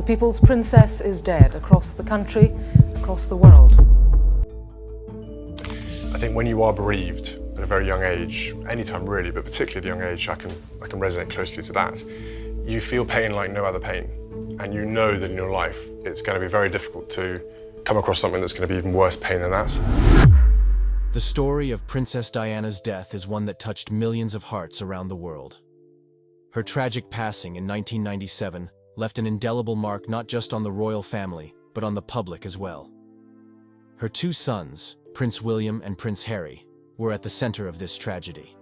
people's princess is dead across the country, across the world. I think when you are bereaved at a very young age, anytime really, but particularly at a young age, I can resonate closely to that. You feel pain like no other pain, and you know that in your life it's going to be very difficult to come across something that's going to be even worse pain than that. The story of Princess Diana's death is one that touched millions of hearts around the world. Her tragic passing in 1997 left an indelible mark not just on the royal family, but on the public as well. Her two sons, Prince William and Prince Harry, were at the center of this tragedy,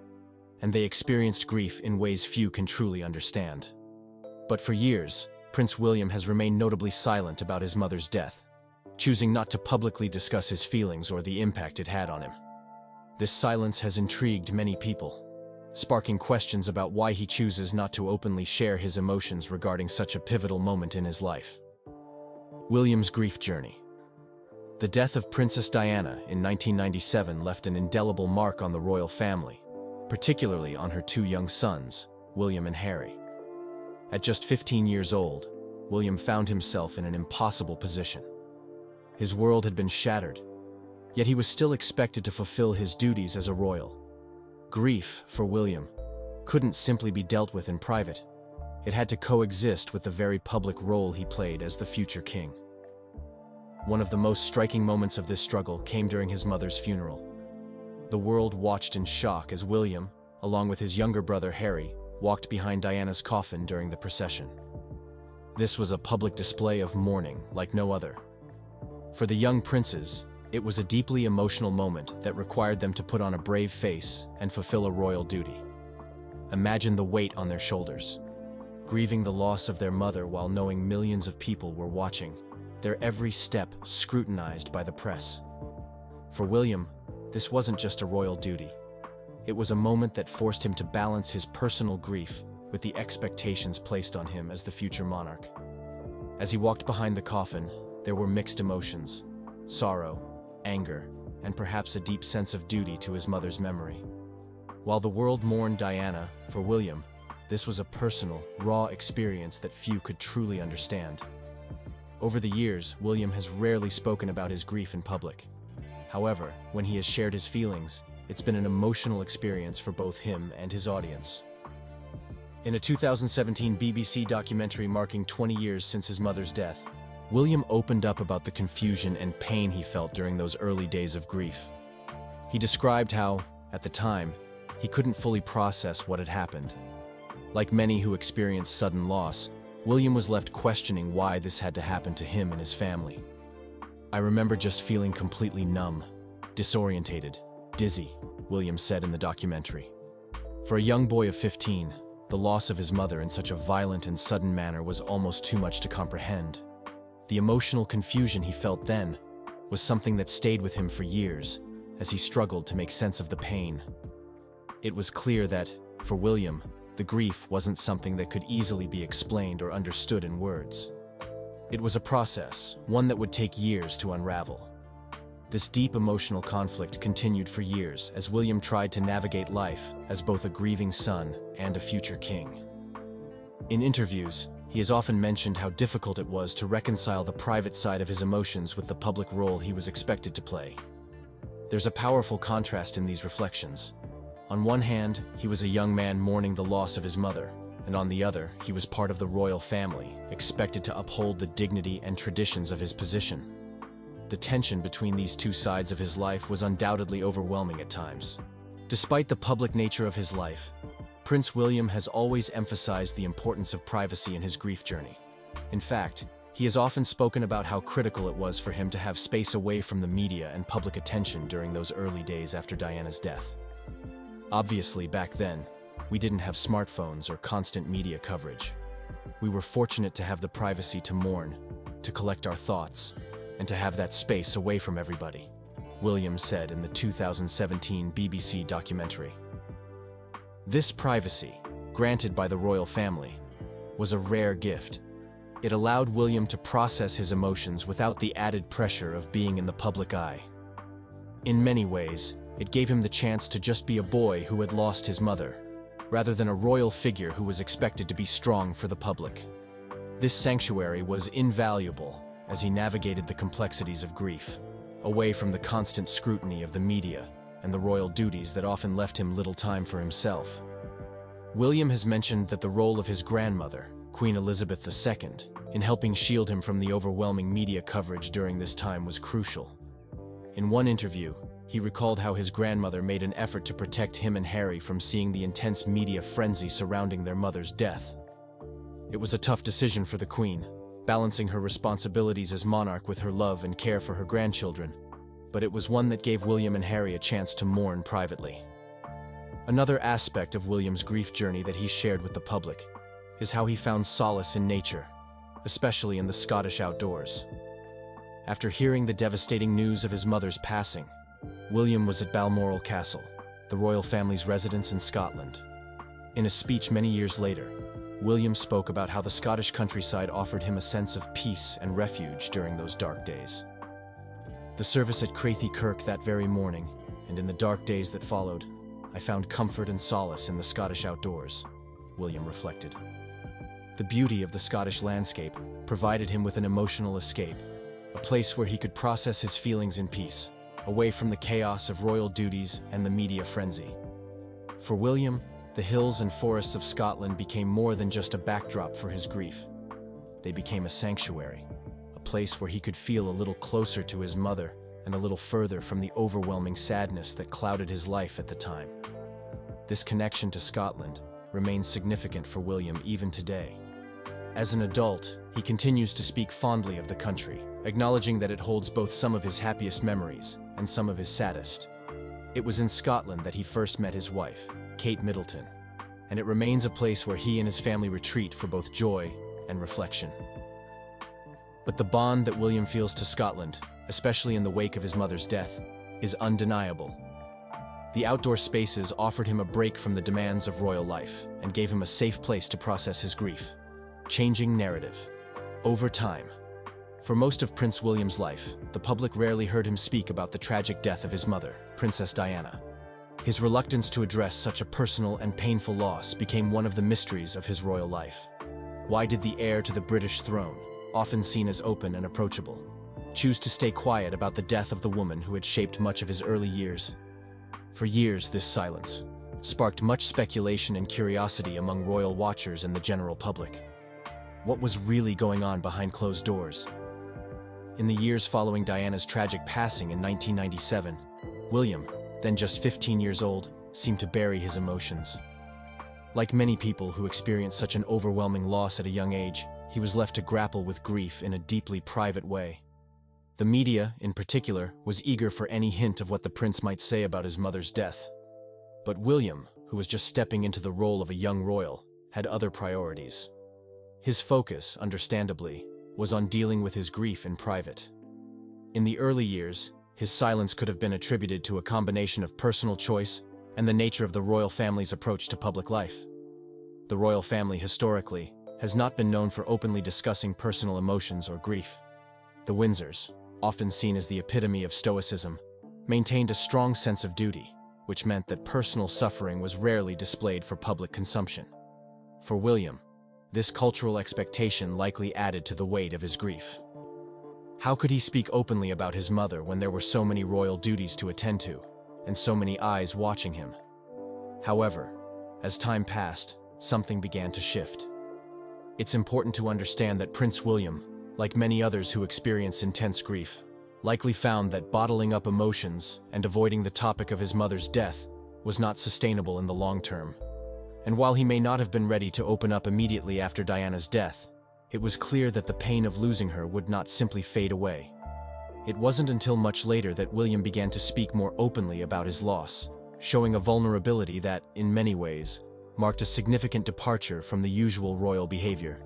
and they experienced grief in ways few can truly understand. But for years, Prince William has remained notably silent about his mother's death, choosing not to publicly discuss his feelings or the impact it had on him. This silence has intrigued many people, sparking questions about why he chooses not to openly share his emotions regarding such a pivotal moment in his life. William's grief journey. The death of Princess Diana in 1997 left an indelible mark on the royal family, particularly on her two young sons, William and Harry. At just 15 years old, William found himself in an impossible position. His world had been shattered, yet he was still expected to fulfill his duties as a royal. Grief, for William, couldn't simply be dealt with in private. It had to coexist with the very public role he played as the future king. One of the most striking moments of this struggle came during his mother's funeral. The world watched in shock as William, along with his younger brother Harry, walked behind Diana's coffin during the procession. This was a public display of mourning like no other. For the young princes, it was a deeply emotional moment that required them to put on a brave face and fulfill a royal duty. Imagine the weight on their shoulders, grieving the loss of their mother while knowing millions of people were watching, their every step scrutinized by the press. For William, this wasn't just a royal duty. It was a moment that forced him to balance his personal grief with the expectations placed on him as the future monarch. As he walked behind the coffin, there were mixed emotions: sorrow, anger, and perhaps a deep sense of duty to his mother's memory. While the world mourned Diana, for William, this was a personal, raw experience that few could truly understand. Over the years, William has rarely spoken about his grief in public. However, when he has shared his feelings, it's been an emotional experience for both him and his audience. In a 2017 BBC documentary marking 20 years since his mother's death, William opened up about the confusion and pain he felt during those early days of grief. He described how, at the time, he couldn't fully process what had happened. Like many who experience sudden loss, William was left questioning why this had to happen to him and his family. "I remember just feeling completely numb, disorientated, dizzy," William said in the documentary. For a young boy of 15, the loss of his mother in such a violent and sudden manner was almost too much to comprehend. The emotional confusion he felt then was something that stayed with him for years as he struggled to make sense of the pain. It was clear that, for William, the grief wasn't something that could easily be explained or understood in words. It was a process, one that would take years to unravel. This deep emotional conflict continued for years as William tried to navigate life as both a grieving son and a future king. In interviews, he has often mentioned how difficult it was to reconcile the private side of his emotions with the public role he was expected to play. There's a powerful contrast in these reflections. On one hand, he was a young man mourning the loss of his mother, and on the other, he was part of the royal family, expected to uphold the dignity and traditions of his position. The tension between these two sides of his life was undoubtedly overwhelming at times. Despite the public nature of his life, Prince William has always emphasized the importance of privacy in his grief journey. In fact, he has often spoken about how critical it was for him to have space away from the media and public attention during those early days after Diana's death. Obviously, back then, we didn't have smartphones or constant media coverage. We were fortunate to have the privacy to mourn, to collect our thoughts, and to have that space away from everybody, William said in the 2017 BBC documentary. This privacy, granted by the royal family, was a rare gift. It allowed William to process his emotions without the added pressure of being in the public eye. In many ways, it gave him the chance to just be a boy who had lost his mother, rather than a royal figure who was expected to be strong for the public. This sanctuary was invaluable as he navigated the complexities of grief, away from the constant scrutiny of the media and the royal duties that often left him little time for himself. William has mentioned that the role of his grandmother, Queen Elizabeth II, in helping shield him from the overwhelming media coverage during this time was crucial. In one interview, he recalled how his grandmother made an effort to protect him and Harry from seeing the intense media frenzy surrounding their mother's death. It was a tough decision for the Queen, balancing her responsibilities as monarch with her love and care for her grandchildren, but it was one that gave William and Harry a chance to mourn privately. Another aspect of William's grief journey that he shared with the public is how he found solace in nature, especially in the Scottish outdoors. After hearing the devastating news of his mother's passing, William was at Balmoral Castle, the royal family's residence in Scotland. In a speech many years later, William spoke about how the Scottish countryside offered him a sense of peace and refuge during those dark days. The service at Crathie Kirk that very morning, and in the dark days that followed, I found comfort and solace in the Scottish outdoors, William reflected. The beauty of the Scottish landscape provided him with an emotional escape, a place where he could process his feelings in peace, away from the chaos of royal duties and the media frenzy. For William, the hills and forests of Scotland became more than just a backdrop for his grief. They became a sanctuary, a place where he could feel a little closer to his mother and a little further from the overwhelming sadness that clouded his life at the time. This connection to Scotland remains significant for William even today. As an adult, he continues to speak fondly of the country, acknowledging that it holds both some of his happiest memories and some of his saddest. It was in Scotland that he first met his wife, Kate Middleton, and it remains a place where he and his family retreat for both joy and reflection. But the bond that William feels to Scotland, especially in the wake of his mother's death, is undeniable. The outdoor spaces offered him a break from the demands of royal life and gave him a safe place to process his grief. Changing narrative. Over time. For most of Prince William's life, the public rarely heard him speak about the tragic death of his mother, Princess Diana. His reluctance to address such a personal and painful loss became one of the mysteries of his royal life. Why did the heir to the British throne, often seen as open and approachable, choose to stay quiet about the death of the woman who had shaped much of his early years? For years, this silence sparked much speculation and curiosity among royal watchers and the general public. What was really going on behind closed doors? In the years following Diana's tragic passing in 1997, William, then just 15 years old, seemed to bury his emotions. Like many people who experience such an overwhelming loss at a young age, he was left to grapple with grief in a deeply private way. The media, in particular, was eager for any hint of what the prince might say about his mother's death. But William, who was just stepping into the role of a young royal, had other priorities. His focus, understandably, was on dealing with his grief in private. In the early years, his silence could have been attributed to a combination of personal choice and the nature of the royal family's approach to public life. The royal family, historically, has not been known for openly discussing personal emotions or grief. The Windsors, often seen as the epitome of stoicism, maintained a strong sense of duty, which meant that personal suffering was rarely displayed for public consumption. For William, this cultural expectation likely added to the weight of his grief. How could he speak openly about his mother when there were so many royal duties to attend to, and so many eyes watching him? However, as time passed, something began to shift. It's important to understand that Prince William, like many others who experience intense grief, likely found that bottling up emotions and avoiding the topic of his mother's death was not sustainable in the long term. And while he may not have been ready to open up immediately after Diana's death, it was clear that the pain of losing her would not simply fade away. It wasn't until much later that William began to speak more openly about his loss, showing a vulnerability that, in many ways, marked a significant departure from the usual royal behavior.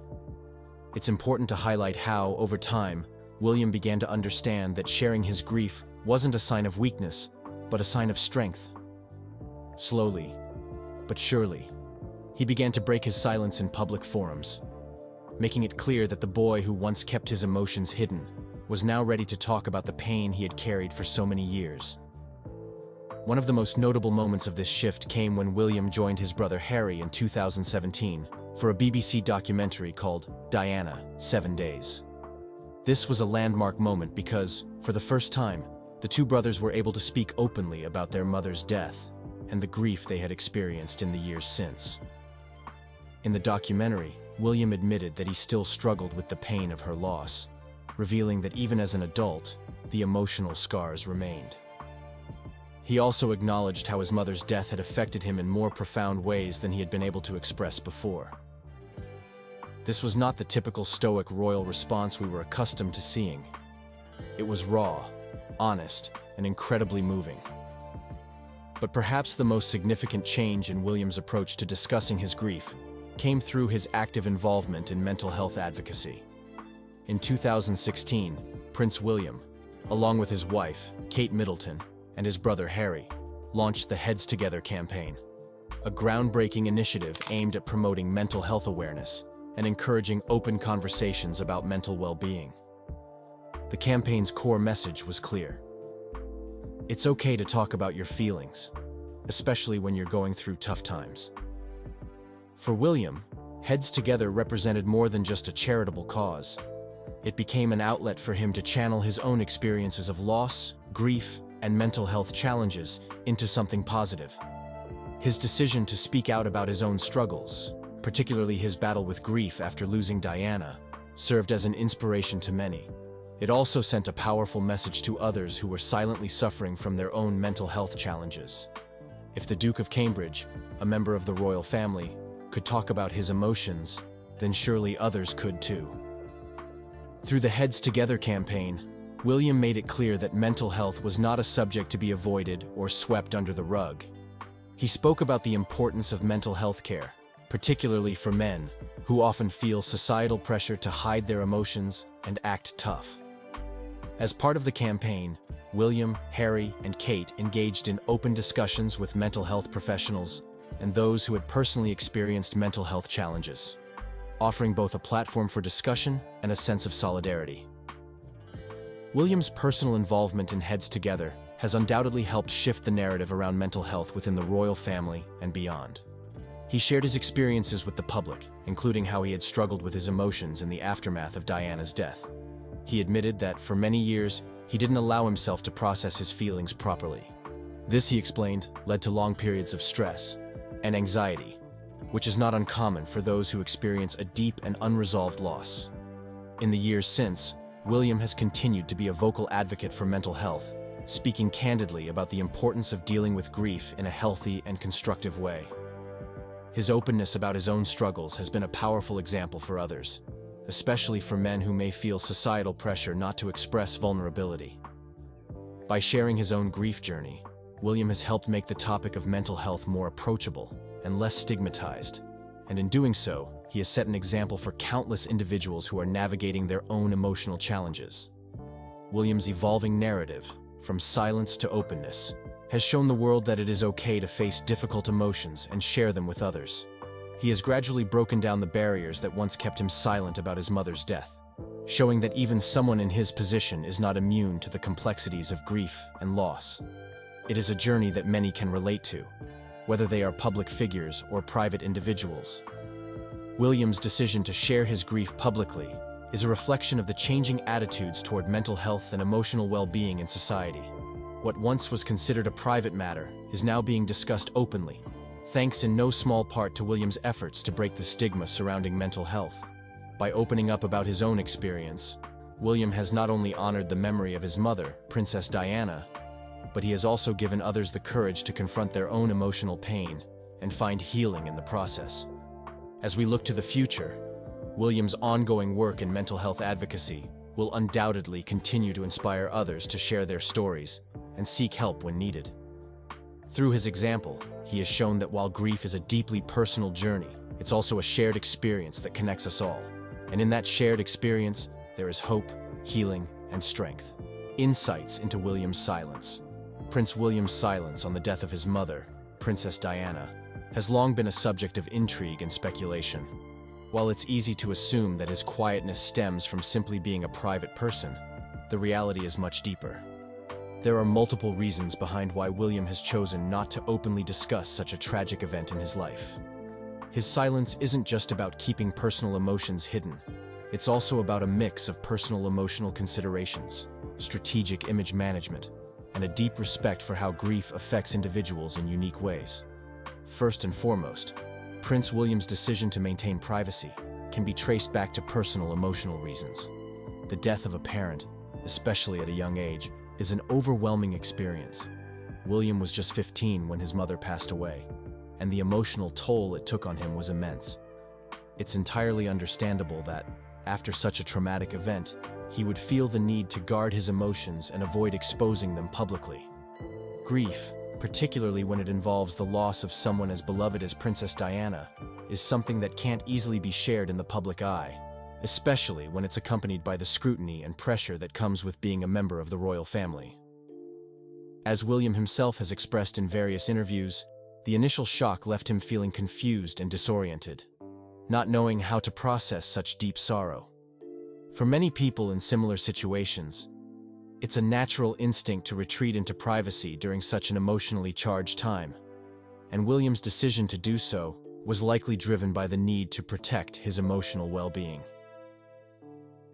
It's important to highlight how, over time, William began to understand that sharing his grief wasn't a sign of weakness, but a sign of strength. Slowly, but surely, he began to break his silence in public forums, making it clear that the boy who once kept his emotions hidden was now ready to talk about the pain he had carried for so many years. One of the most notable moments of this shift came when William joined his brother Harry in 2017 for a BBC documentary called Diana, 7 Days. This was a landmark moment because, for the first time, the two brothers were able to speak openly about their mother's death and the grief they had experienced in the years since. In the documentary, William admitted that he still struggled with the pain of her loss, revealing that even as an adult, the emotional scars remained. He also acknowledged how his mother's death had affected him in more profound ways than he had been able to express before. This was not the typical stoic royal response we were accustomed to seeing. It was raw, honest, and incredibly moving. But perhaps the most significant change in William's approach to discussing his grief came through his active involvement in mental health advocacy. In 2016, Prince William, along with his wife, Kate Middleton, and his brother Harry, launched the Heads Together campaign, a groundbreaking initiative aimed at promoting mental health awareness and encouraging open conversations about mental well-being. The campaign's core message was clear. It's okay to talk about your feelings, especially when you're going through tough times. For William, Heads Together represented more than just a charitable cause. It became an outlet for him to channel his own experiences of loss, grief, and mental health challenges into something positive. His decision to speak out about his own struggles, particularly his battle with grief after losing Diana, served as an inspiration to many. It also sent a powerful message to others who were silently suffering from their own mental health challenges. If the Duke of Cambridge, a member of the royal family, could talk about his emotions, then surely others could too. Through the Heads Together campaign, William made it clear that mental health was not a subject to be avoided or swept under the rug. He spoke about the importance of mental health care, particularly for men, who often feel societal pressure to hide their emotions and act tough. As part of the campaign, William, Harry, and Kate engaged in open discussions with mental health professionals and those who had personally experienced mental health challenges, offering both a platform for discussion and a sense of solidarity. William's personal involvement in Heads Together has undoubtedly helped shift the narrative around mental health within the royal family and beyond. He shared his experiences with the public, including how he had struggled with his emotions in the aftermath of Diana's death. He admitted that, for many years, he didn't allow himself to process his feelings properly. This, he explained, led to long periods of stress and anxiety, which is not uncommon for those who experience a deep and unresolved loss. In the years since, William has continued to be a vocal advocate for mental health, speaking candidly about the importance of dealing with grief in a healthy and constructive way. His openness about his own struggles has been a powerful example for others, especially for men who may feel societal pressure not to express vulnerability. By sharing his own grief journey, William has helped make the topic of mental health more approachable and less stigmatized, and in doing so, he has set an example for countless individuals who are navigating their own emotional challenges. William's evolving narrative, from silence to openness, has shown the world that it is okay to face difficult emotions and share them with others. He has gradually broken down the barriers that once kept him silent about his mother's death, showing that even someone in his position is not immune to the complexities of grief and loss. It is a journey that many can relate to, whether they are public figures or private individuals. William's decision to share his grief publicly is a reflection of the changing attitudes toward mental health and emotional well-being in society. What once was considered a private matter is now being discussed openly, thanks in no small part to William's efforts to break the stigma surrounding mental health. By opening up about his own experience, William has not only honored the memory of his mother, Princess Diana, but he has also given others the courage to confront their own emotional pain and find healing in the process. As we look to the future, William's ongoing work in mental health advocacy will undoubtedly continue to inspire others to share their stories and seek help when needed. Through his example, he has shown that while grief is a deeply personal journey, it's also a shared experience that connects us all. And in that shared experience, there is hope, healing, and strength. Insights into William's silence. Prince William's silence on the death of his mother, Princess Diana, has long been a subject of intrigue and speculation. While it's easy to assume that his quietness stems from simply being a private person, the reality is much deeper. There are multiple reasons behind why William has chosen not to openly discuss such a tragic event in his life. His silence isn't just about keeping personal emotions hidden. It's also about a mix of personal emotional considerations, strategic image management, and a deep respect for how grief affects individuals in unique ways. First and foremost, Prince William's decision to maintain privacy can be traced back to personal emotional reasons. The death of a parent, especially at a young age, is an overwhelming experience. William was just 15 when his mother passed away, and the emotional toll it took on him was immense. It's entirely understandable that, after such a traumatic event, he would feel the need to guard his emotions and avoid exposing them publicly. Grief, particularly when it involves the loss of someone as beloved as Princess Diana, is something that can't easily be shared in the public eye, especially when it's accompanied by the scrutiny and pressure that comes with being a member of the royal family. As William himself has expressed in various interviews, the initial shock left him feeling confused and disoriented, not knowing how to process such deep sorrow. For many people in similar situations, it's a natural instinct to retreat into privacy during such an emotionally charged time, and William's decision to do so was likely driven by the need to protect his emotional well-being.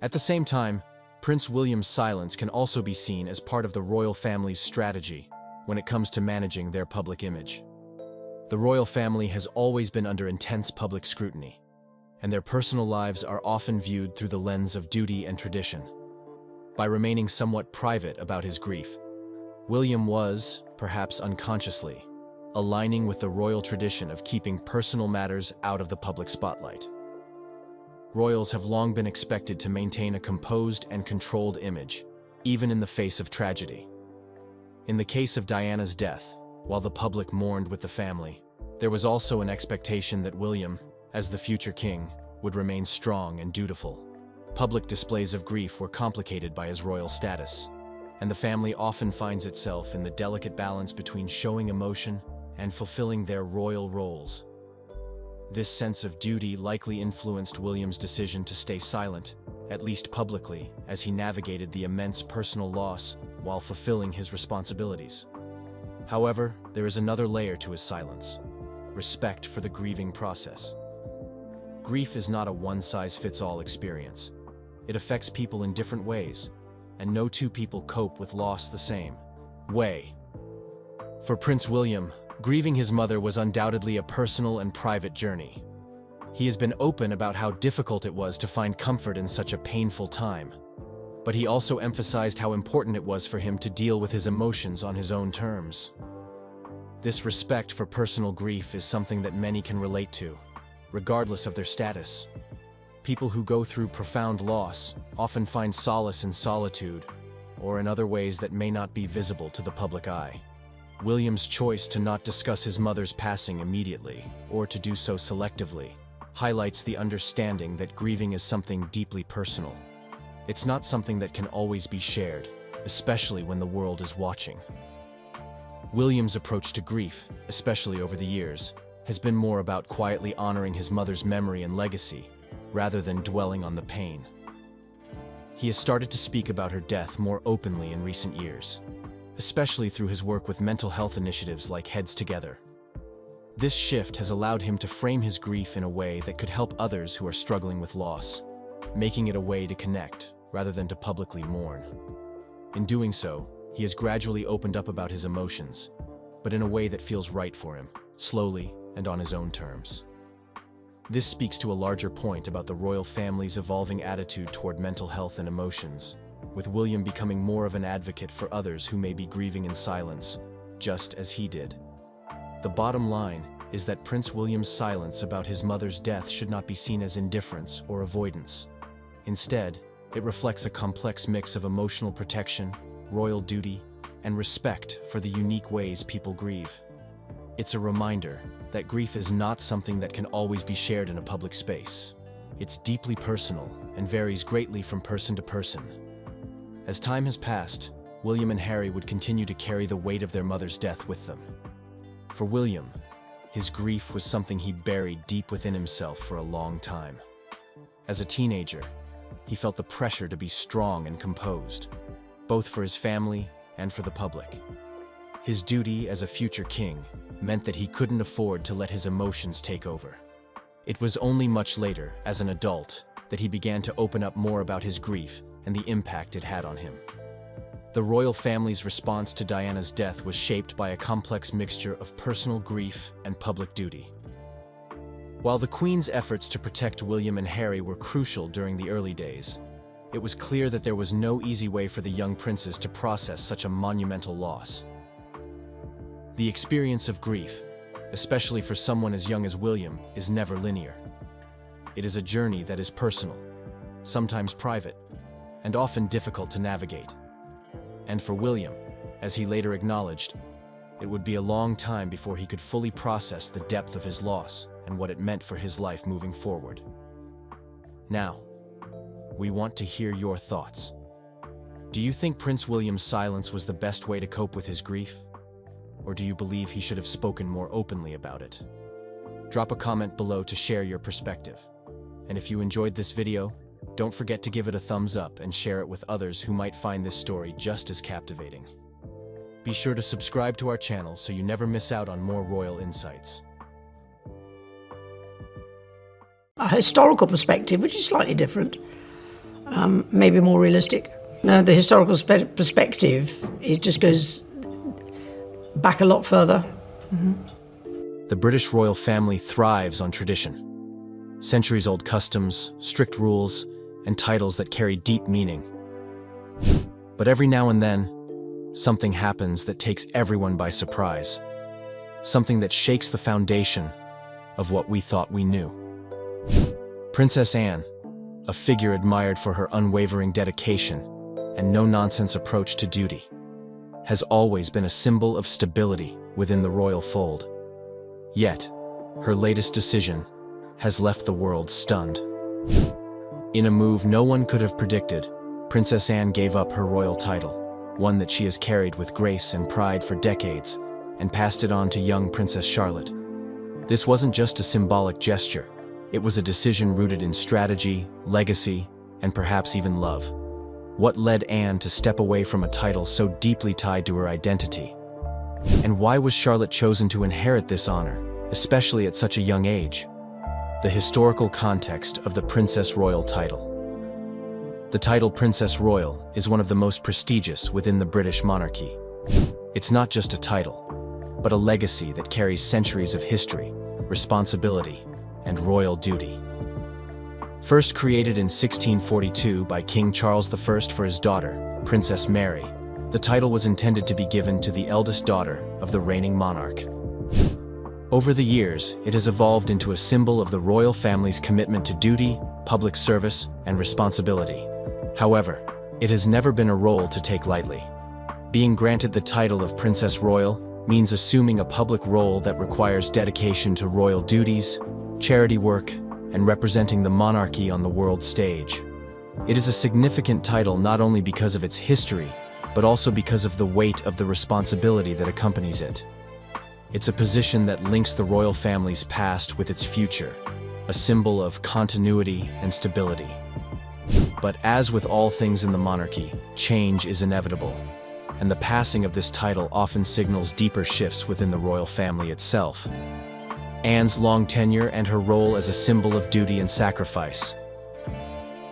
At the same time, Prince William's silence can also be seen as part of the royal family's strategy when it comes to managing their public image. The royal family has always been under intense public scrutiny, and their personal lives are often viewed through the lens of duty and tradition. By remaining somewhat private about his grief, William was, perhaps unconsciously, aligning with the royal tradition of keeping personal matters out of the public spotlight. Royals have long been expected to maintain a composed and controlled image, even in the face of tragedy. In the case of Diana's death, while the public mourned with the family, there was also an expectation that William, as the future king, would remain strong and dutiful. Public displays of grief were complicated by his royal status, and the family often finds itself in the delicate balance between showing emotion and fulfilling their royal roles. This sense of duty likely influenced William's decision to stay silent, at least publicly, as he navigated the immense personal loss while fulfilling his responsibilities. However, there is another layer to his silence: respect for the grieving process. Grief is not a one-size-fits-all experience. It affects people in different ways, and no two people cope with loss the same way. For Prince William, grieving his mother was undoubtedly a personal and private journey. He has been open about how difficult it was to find comfort in such a painful time, but he also emphasized how important it was for him to deal with his emotions on his own terms. This respect for personal grief is something that many can relate to, regardless of their status. People who go through profound loss often find solace in solitude or in other ways that may not be visible to the public eye. William's choice to not discuss his mother's passing immediately, or to do so selectively, highlights the understanding that grieving is something deeply personal. It's not something that can always be shared, especially when the world is watching. William's approach to grief, especially over the years, has been more about quietly honoring his mother's memory and legacy, rather than dwelling on the pain. He has started to speak about her death more openly in recent years, especially through his work with mental health initiatives like Heads Together. This shift has allowed him to frame his grief in a way that could help others who are struggling with loss, making it a way to connect rather than to publicly mourn. In doing so, he has gradually opened up about his emotions, but in a way that feels right for him, slowly and on his own terms. This speaks to a larger point about the royal family's evolving attitude toward mental health and emotions, with William becoming more of an advocate for others who may be grieving in silence, just as he did. The bottom line is that Prince William's silence about his mother's death should not be seen as indifference or avoidance. Instead, it reflects a complex mix of emotional protection, royal duty, and respect for the unique ways people grieve. It's a reminder that grief is not something that can always be shared in a public space. It's deeply personal and varies greatly from person to person. As time has passed, William and Harry would continue to carry the weight of their mother's death with them. For William, his grief was something he buried deep within himself for a long time. As a teenager, he felt the pressure to be strong and composed, both for his family and for the public. His duty as a future king meant that he couldn't afford to let his emotions take over. It was only much later, as an adult, that he began to open up more about his grief and the impact it had on him. The royal family's response to Diana's death was shaped by a complex mixture of personal grief and public duty. While the Queen's efforts to protect William and Harry were crucial during the early days, it was clear that there was no easy way for the young princes to process such a monumental loss. The experience of grief, especially for someone as young as William, is never linear. It is a journey that is personal, sometimes private, and often difficult to navigate. And for William, as he later acknowledged, it would be a long time before he could fully process the depth of his loss and what it meant for his life moving forward. Now, we want to hear your thoughts. Do you think Prince William's silence was the best way to cope with his grief? Or do you believe he should have spoken more openly about it? Drop a comment below to share your perspective. And if you enjoyed this video, don't forget to give it a thumbs up and share it with others who might find this story just as captivating. Be sure to subscribe to our channel so you never miss out on more royal insights. A historical perspective, which is slightly different, maybe more realistic. No, the historical perspective, it just goes back a lot further. The British royal family thrives on tradition. Centuries-old customs, strict rules, and titles that carry deep meaning. But every now and then, something happens that takes everyone by surprise. Something that shakes the foundation of what we thought we knew. Princess Anne, a figure admired for her unwavering dedication and no-nonsense approach to duty, has always been a symbol of stability within the royal fold. Yet, her latest decision has left the world stunned. In a move no one could have predicted, Princess Anne gave up her royal title, one that she has carried with grace and pride for decades, and passed it on to young Princess Charlotte. This wasn't just a symbolic gesture. It was a decision rooted in strategy, legacy, and perhaps even love. What led Anne to step away from a title so deeply tied to her identity? And why was Charlotte chosen to inherit this honor, especially at such a young age? The historical context of the Princess Royal title. The title Princess Royal is one of the most prestigious within the British monarchy. It's not just a title, but a legacy that carries centuries of history, responsibility, and royal duty. First created in 1642 by King Charles I for his daughter, Princess Mary, the title was intended to be given to the eldest daughter of the reigning monarch. Over the years, it has evolved into a symbol of the royal family's commitment to duty, public service, and responsibility. However, it has never been a role to take lightly. Being granted the title of Princess Royal means assuming a public role that requires dedication to royal duties, charity work, and representing the monarchy on the world stage. It is a significant title not only because of its history, but also because of the weight of the responsibility that accompanies it. It's a position that links the royal family's past with its future, a symbol of continuity and stability. But as with all things in the monarchy, change is inevitable, and the passing of this title often signals deeper shifts within the royal family itself. Anne's long tenure and her role as a symbol of duty and sacrifice.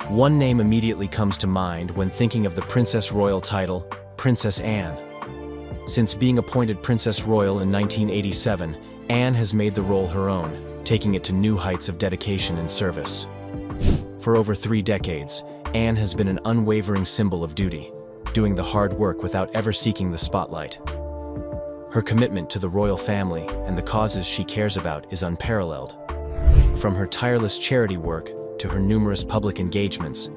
One name immediately comes to mind when thinking of the Princess Royal title, Princess Anne. Since being appointed Princess Royal in 1987, Anne has made the role her own, taking it to new heights of dedication and service. For over 3 decades, Anne has been an unwavering symbol of duty, doing the hard work without ever seeking the spotlight. Her commitment to the royal family and the causes she cares about is unparalleled. From her tireless charity work to her numerous public engagements,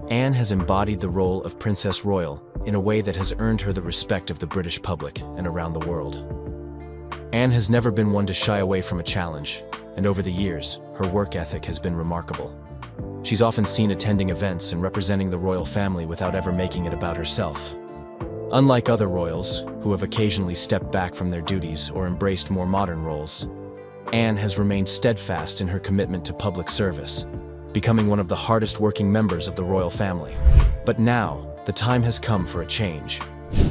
Anne has embodied the role of Princess Royal in a way that has earned her the respect of the British public and around the world. Anne has never been one to shy away from a challenge, and over the years, her work ethic has been remarkable. She's often seen attending events and representing the royal family without ever making it about herself. Unlike other royals, who have occasionally stepped back from their duties or embraced more modern roles, Anne has remained steadfast in her commitment to public service, becoming one of the hardest-working members of the royal family. But now, the time has come for a change.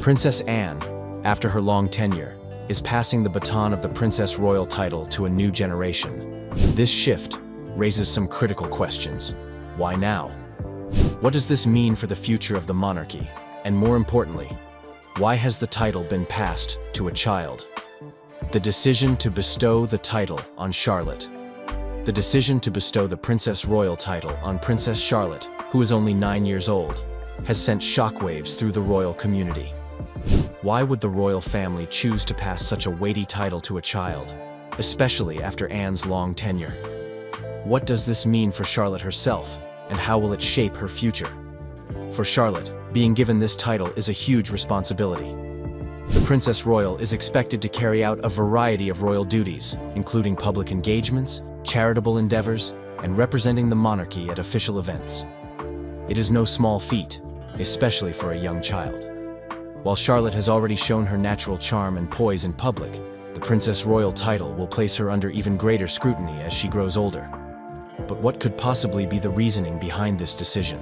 Princess Anne, after her long tenure, is passing the baton of the Princess Royal title to a new generation. This shift, raises some critical questions. Why now? What does this mean for the future of the monarchy? And more importantly, why has the title been passed to a child? The decision to bestow the title on Charlotte. The decision to bestow the Princess Royal title on Princess Charlotte, who is only 9 years old, has sent shockwaves through the royal community. Why would the royal family choose to pass such a weighty title to a child, especially after Anne's long tenure? What does this mean for Charlotte herself, and how will it shape her future? For Charlotte, being given this title is a huge responsibility. The Princess Royal is expected to carry out a variety of royal duties, including public engagements, charitable endeavors, and representing the monarchy at official events. It is no small feat, especially for a young child. While Charlotte has already shown her natural charm and poise in public, the Princess Royal title will place her under even greater scrutiny as she grows older. But what could possibly be the reasoning behind this decision?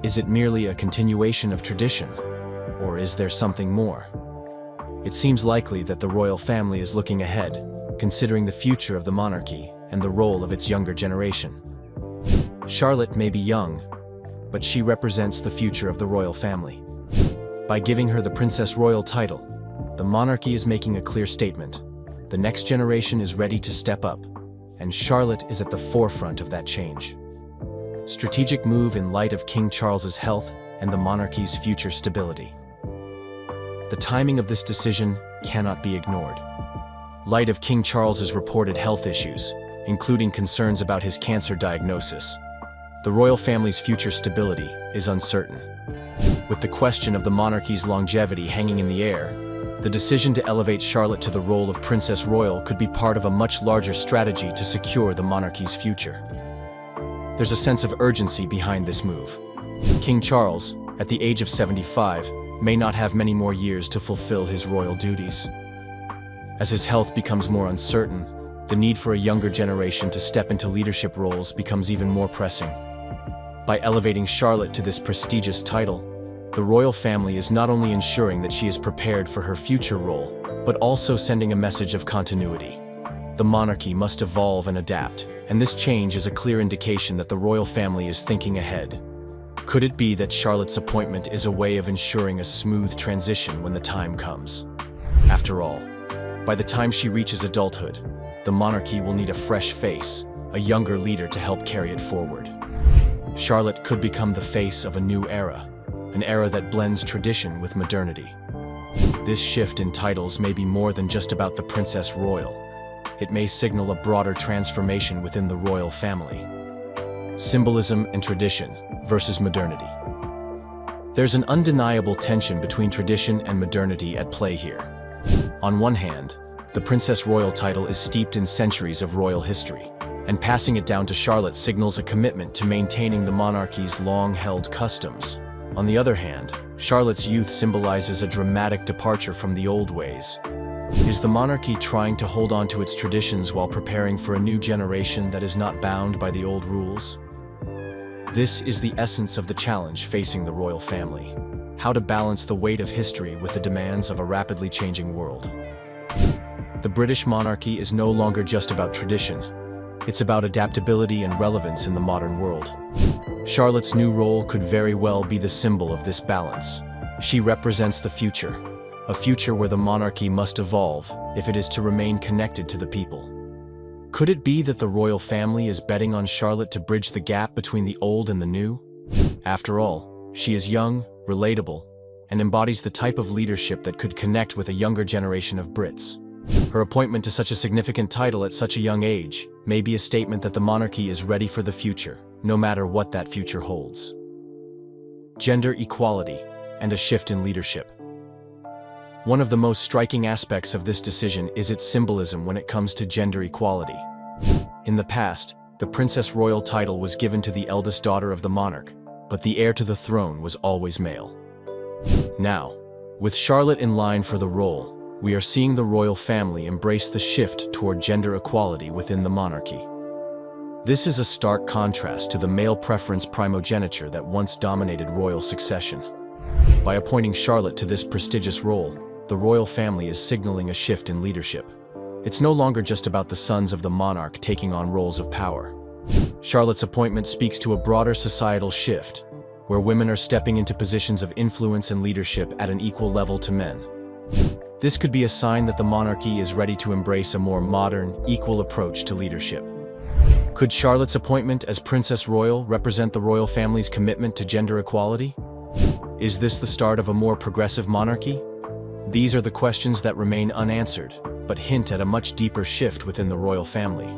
Is it merely a continuation of tradition, or is there something more? It seems likely that the royal family is looking ahead, considering the future of the monarchy and the role of its younger generation. Charlotte may be young, but she represents the future of the royal family. By giving her the Princess Royal title, the monarchy is making a clear statement. The next generation is ready to step up, and Charlotte is at the forefront of that change. Strategic move in light of King Charles's health and the monarchy's future stability. The timing of this decision cannot be ignored. Light of King Charles's reported health issues, including concerns about his cancer diagnosis, the royal family's future stability is uncertain. With the question of the monarchy's longevity hanging in the air, the decision to elevate Charlotte to the role of Princess Royal could be part of a much larger strategy to secure the monarchy's future. There's a sense of urgency behind this move. King Charles, at the age of 75, may not have many more years to fulfill his royal duties. As his health becomes more uncertain, the need for a younger generation to step into leadership roles becomes even more pressing. By elevating Charlotte to this prestigious title, the royal family is not only ensuring that she is prepared for her future role, but also sending a message of continuity. The monarchy must evolve and adapt, and this change is a clear indication that the royal family is thinking ahead. Could it be that Charlotte's appointment is a way of ensuring a smooth transition when the time comes? After all, by the time she reaches adulthood, the monarchy will need a fresh face, a younger leader to help carry it forward. Charlotte could become the face of a new era, an era that blends tradition with modernity. This shift in titles may be more than just about the Princess Royal. It may signal a broader transformation within the royal family. Symbolism and tradition versus modernity. There's an undeniable tension between tradition and modernity at play here. On one hand, the Princess Royal title is steeped in centuries of royal history, and passing it down to Charlotte signals a commitment to maintaining the monarchy's long-held customs. On the other hand, Charlotte's youth symbolizes a dramatic departure from the old ways. Is the monarchy trying to hold on to its traditions while preparing for a new generation that is not bound by the old rules? This is the essence of the challenge facing the royal family: how to balance the weight of history with the demands of a rapidly changing world. The British monarchy is no longer just about tradition. It's about adaptability and relevance in the modern world. Charlotte's new role could very well be the symbol of this balance. She represents the future, a future where the monarchy must evolve if it is to remain connected to the people. Could it be that the royal family is betting on Charlotte to bridge the gap between the old and the new? After all, she is young, relatable, and embodies the type of leadership that could connect with a younger generation of Brits. Her appointment to such a significant title at such a young age may be a statement that the monarchy is ready for the future, no matter what that future holds. Gender equality and a shift in leadership. One of the most striking aspects of this decision is its symbolism when it comes to gender equality. In the past, the Princess Royal title was given to the eldest daughter of the monarch, but the heir to the throne was always male. Now, with Charlotte in line for the role, we are seeing the royal family embrace the shift toward gender equality within the monarchy. This is a stark contrast to the male preference primogeniture that once dominated royal succession. By appointing Charlotte to this prestigious role, the royal family is signaling a shift in leadership. It's no longer just about the sons of the monarch taking on roles of power. Charlotte's appointment speaks to a broader societal shift, where women are stepping into positions of influence and leadership at an equal level to men. This could be a sign that the monarchy is ready to embrace a more modern, equal approach to leadership. Could Charlotte's appointment as Princess Royal represent the royal family's commitment to gender equality? Is this the start of a more progressive monarchy? These are the questions that remain unanswered, but hint at a much deeper shift within the royal family.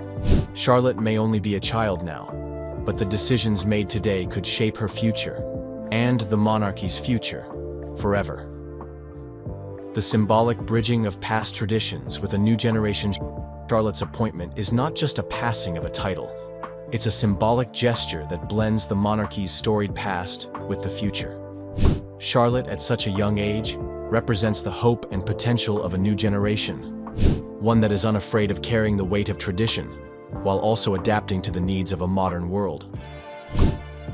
Charlotte may only be a child now, but the decisions made today could shape her future, and the monarchy's future, forever. The symbolic bridging of past traditions with a new generation. Charlotte's appointment is not just a passing of a title. It's a symbolic gesture that blends the monarchy's storied past with the future. Charlotte, at such a young age, represents the hope and potential of a new generation, one that is unafraid of carrying the weight of tradition, while also adapting to the needs of a modern world.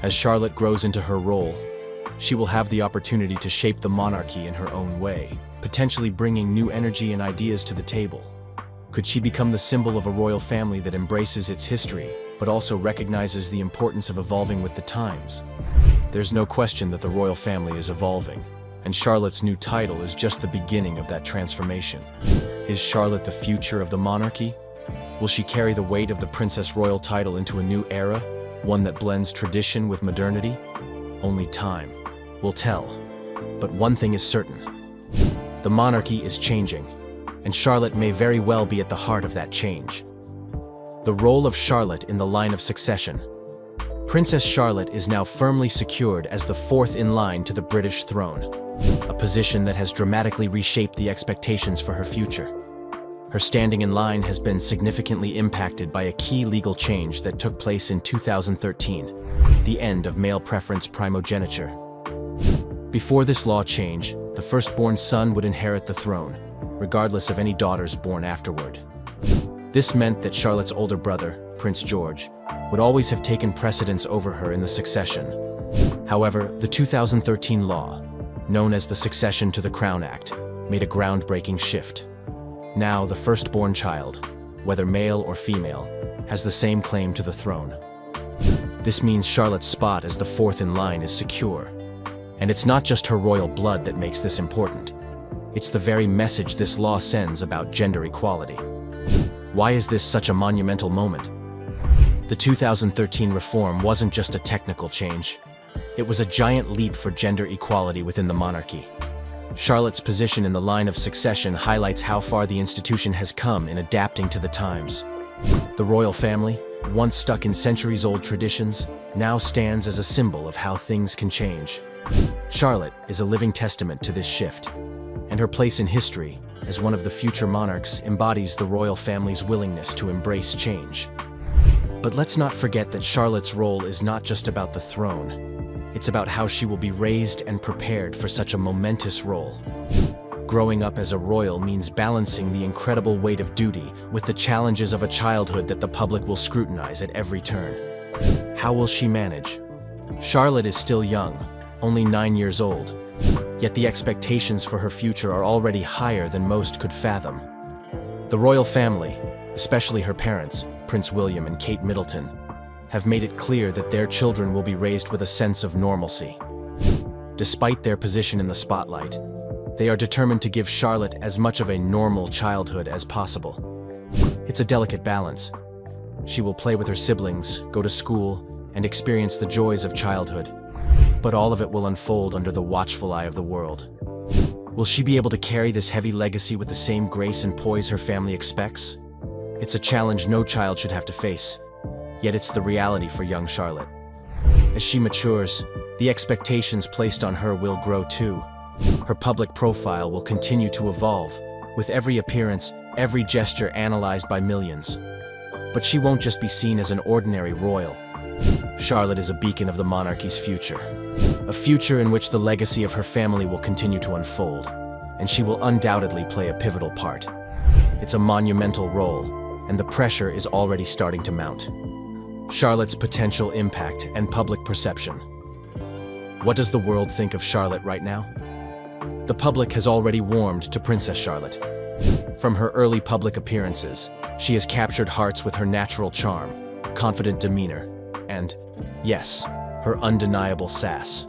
As Charlotte grows into her role, she will have the opportunity to shape the monarchy in her own way, potentially bringing new energy and ideas to the table. Could she become the symbol of a royal family that embraces its history, but also recognizes the importance of evolving with the times? There's no question that the royal family is evolving, and Charlotte's new title is just the beginning of that transformation. Is Charlotte the future of the monarchy? Will she carry the weight of the Princess Royal title into a new era, one that blends tradition with modernity? Only time will tell. But one thing is certain: the monarchy is changing, and Charlotte may very well be at the heart of that change. The role of Charlotte in the line of succession. Princess Charlotte is now firmly secured as the fourth in line to the British throne, a position that has dramatically reshaped the expectations for her future. Her standing in line has been significantly impacted by a key legal change that took place in 2013, the end of male preference primogeniture. Before this law change, the firstborn son would inherit the throne, regardless of any daughters born afterward. This meant that Charlotte's older brother, Prince George, would always have taken precedence over her in the succession. However, the 2013 law, known as the Succession to the Crown Act, made a groundbreaking shift. Now, the firstborn child, whether male or female, has the same claim to the throne. This means Charlotte's spot as the fourth in line is secure. And it's not just her royal blood that makes this important. It's the very message this law sends about gender equality. Why is this such a monumental moment? The 2013 reform wasn't just a technical change. It was a giant leap for gender equality within the monarchy. Charlotte's position in the line of succession highlights how far the institution has come in adapting to the times. The royal family, once stuck in centuries-old traditions, now stands as a symbol of how things can change. Charlotte is a living testament to this shift, and her place in history as one of the future monarchs embodies the royal family's willingness to embrace change. But let's not forget that Charlotte's role is not just about the throne. It's about how she will be raised and prepared for such a momentous role. Growing up as a royal means balancing the incredible weight of duty with the challenges of a childhood that the public will scrutinize at every turn. How will she manage? Charlotte is still young, only 9 years old, yet the expectations for her future are already higher than most could fathom. The royal family, especially her parents, Prince William and Kate Middleton, have made it clear that their children will be raised with a sense of normalcy. Despite their position in the spotlight, they are determined to give Charlotte as much of a normal childhood as possible. It's a delicate balance. She will play with her siblings, go to school, and experience the joys of childhood, but all of it will unfold under the watchful eye of the world. Will she be able to carry this heavy legacy with the same grace and poise her family expects? It's a challenge no child should have to face, yet it's the reality for young Charlotte. As she matures, the expectations placed on her will grow too. Her public profile will continue to evolve, with every appearance, every gesture analyzed by millions. But she won't just be seen as an ordinary royal. Charlotte is a beacon of the monarchy's future, a future in which the legacy of her family will continue to unfold, and she will undoubtedly play a pivotal part. It's a monumental role, and the pressure is already starting to mount. Charlotte's potential impact and public perception. What does the world think of Charlotte right now? The public has already warmed to Princess Charlotte. From her early public appearances, she has captured hearts with her natural charm, confident demeanor, and, yes, her undeniable sass.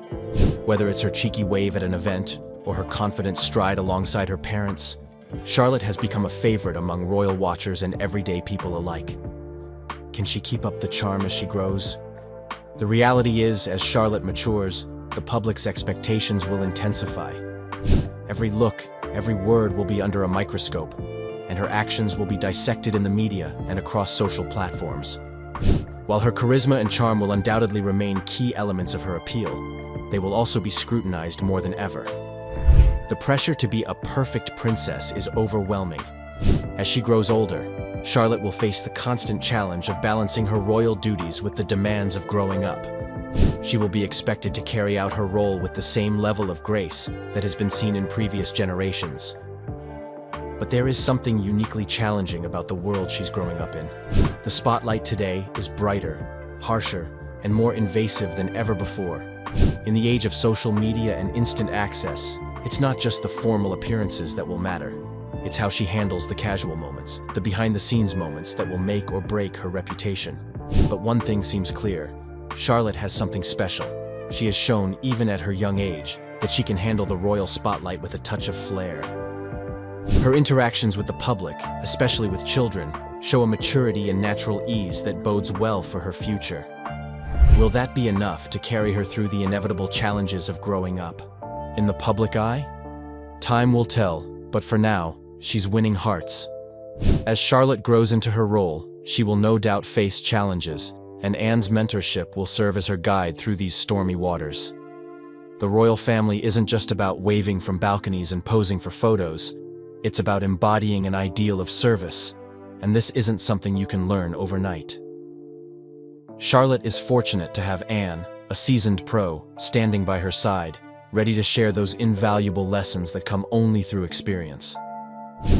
Whether it's her cheeky wave at an event or her confident stride alongside her parents, Charlotte has become a favorite among royal watchers and everyday people alike. Can she keep up the charm as she grows? The reality is, as Charlotte matures, the public's expectations will intensify. Every look, every word will be under a microscope, and her actions will be dissected in the media and across social platforms. While her charisma and charm will undoubtedly remain key elements of her appeal, they will also be scrutinized more than ever. The pressure to be a perfect princess is overwhelming. As she grows older, Charlotte will face the constant challenge of balancing her royal duties with the demands of growing up. She will be expected to carry out her role with the same level of grace that has been seen in previous generations. But there is something uniquely challenging about the world she's growing up in. The spotlight today is brighter, harsher, and more invasive than ever before. In the age of social media and instant access, it's not just the formal appearances that will matter. It's how she handles the casual moments, the behind-the-scenes moments that will make or break her reputation. But one thing seems clear. Charlotte has something special. She has shown, even at her young age, that she can handle the royal spotlight with a touch of flair. Her interactions with the public, especially with children, show a maturity and natural ease that bodes well for her future. Will that be enough to carry her through the inevitable challenges of growing up? In the public eye? Time will tell, but for now, she's winning hearts. As Charlotte grows into her role, she will no doubt face challenges, and Anne's mentorship will serve as her guide through these stormy waters. The royal family isn't just about waving from balconies and posing for photos. It's about embodying an ideal of service, and this isn't something you can learn overnight. Charlotte is fortunate to have Anne, a seasoned pro, standing by her side, ready to share those invaluable lessons that come only through experience.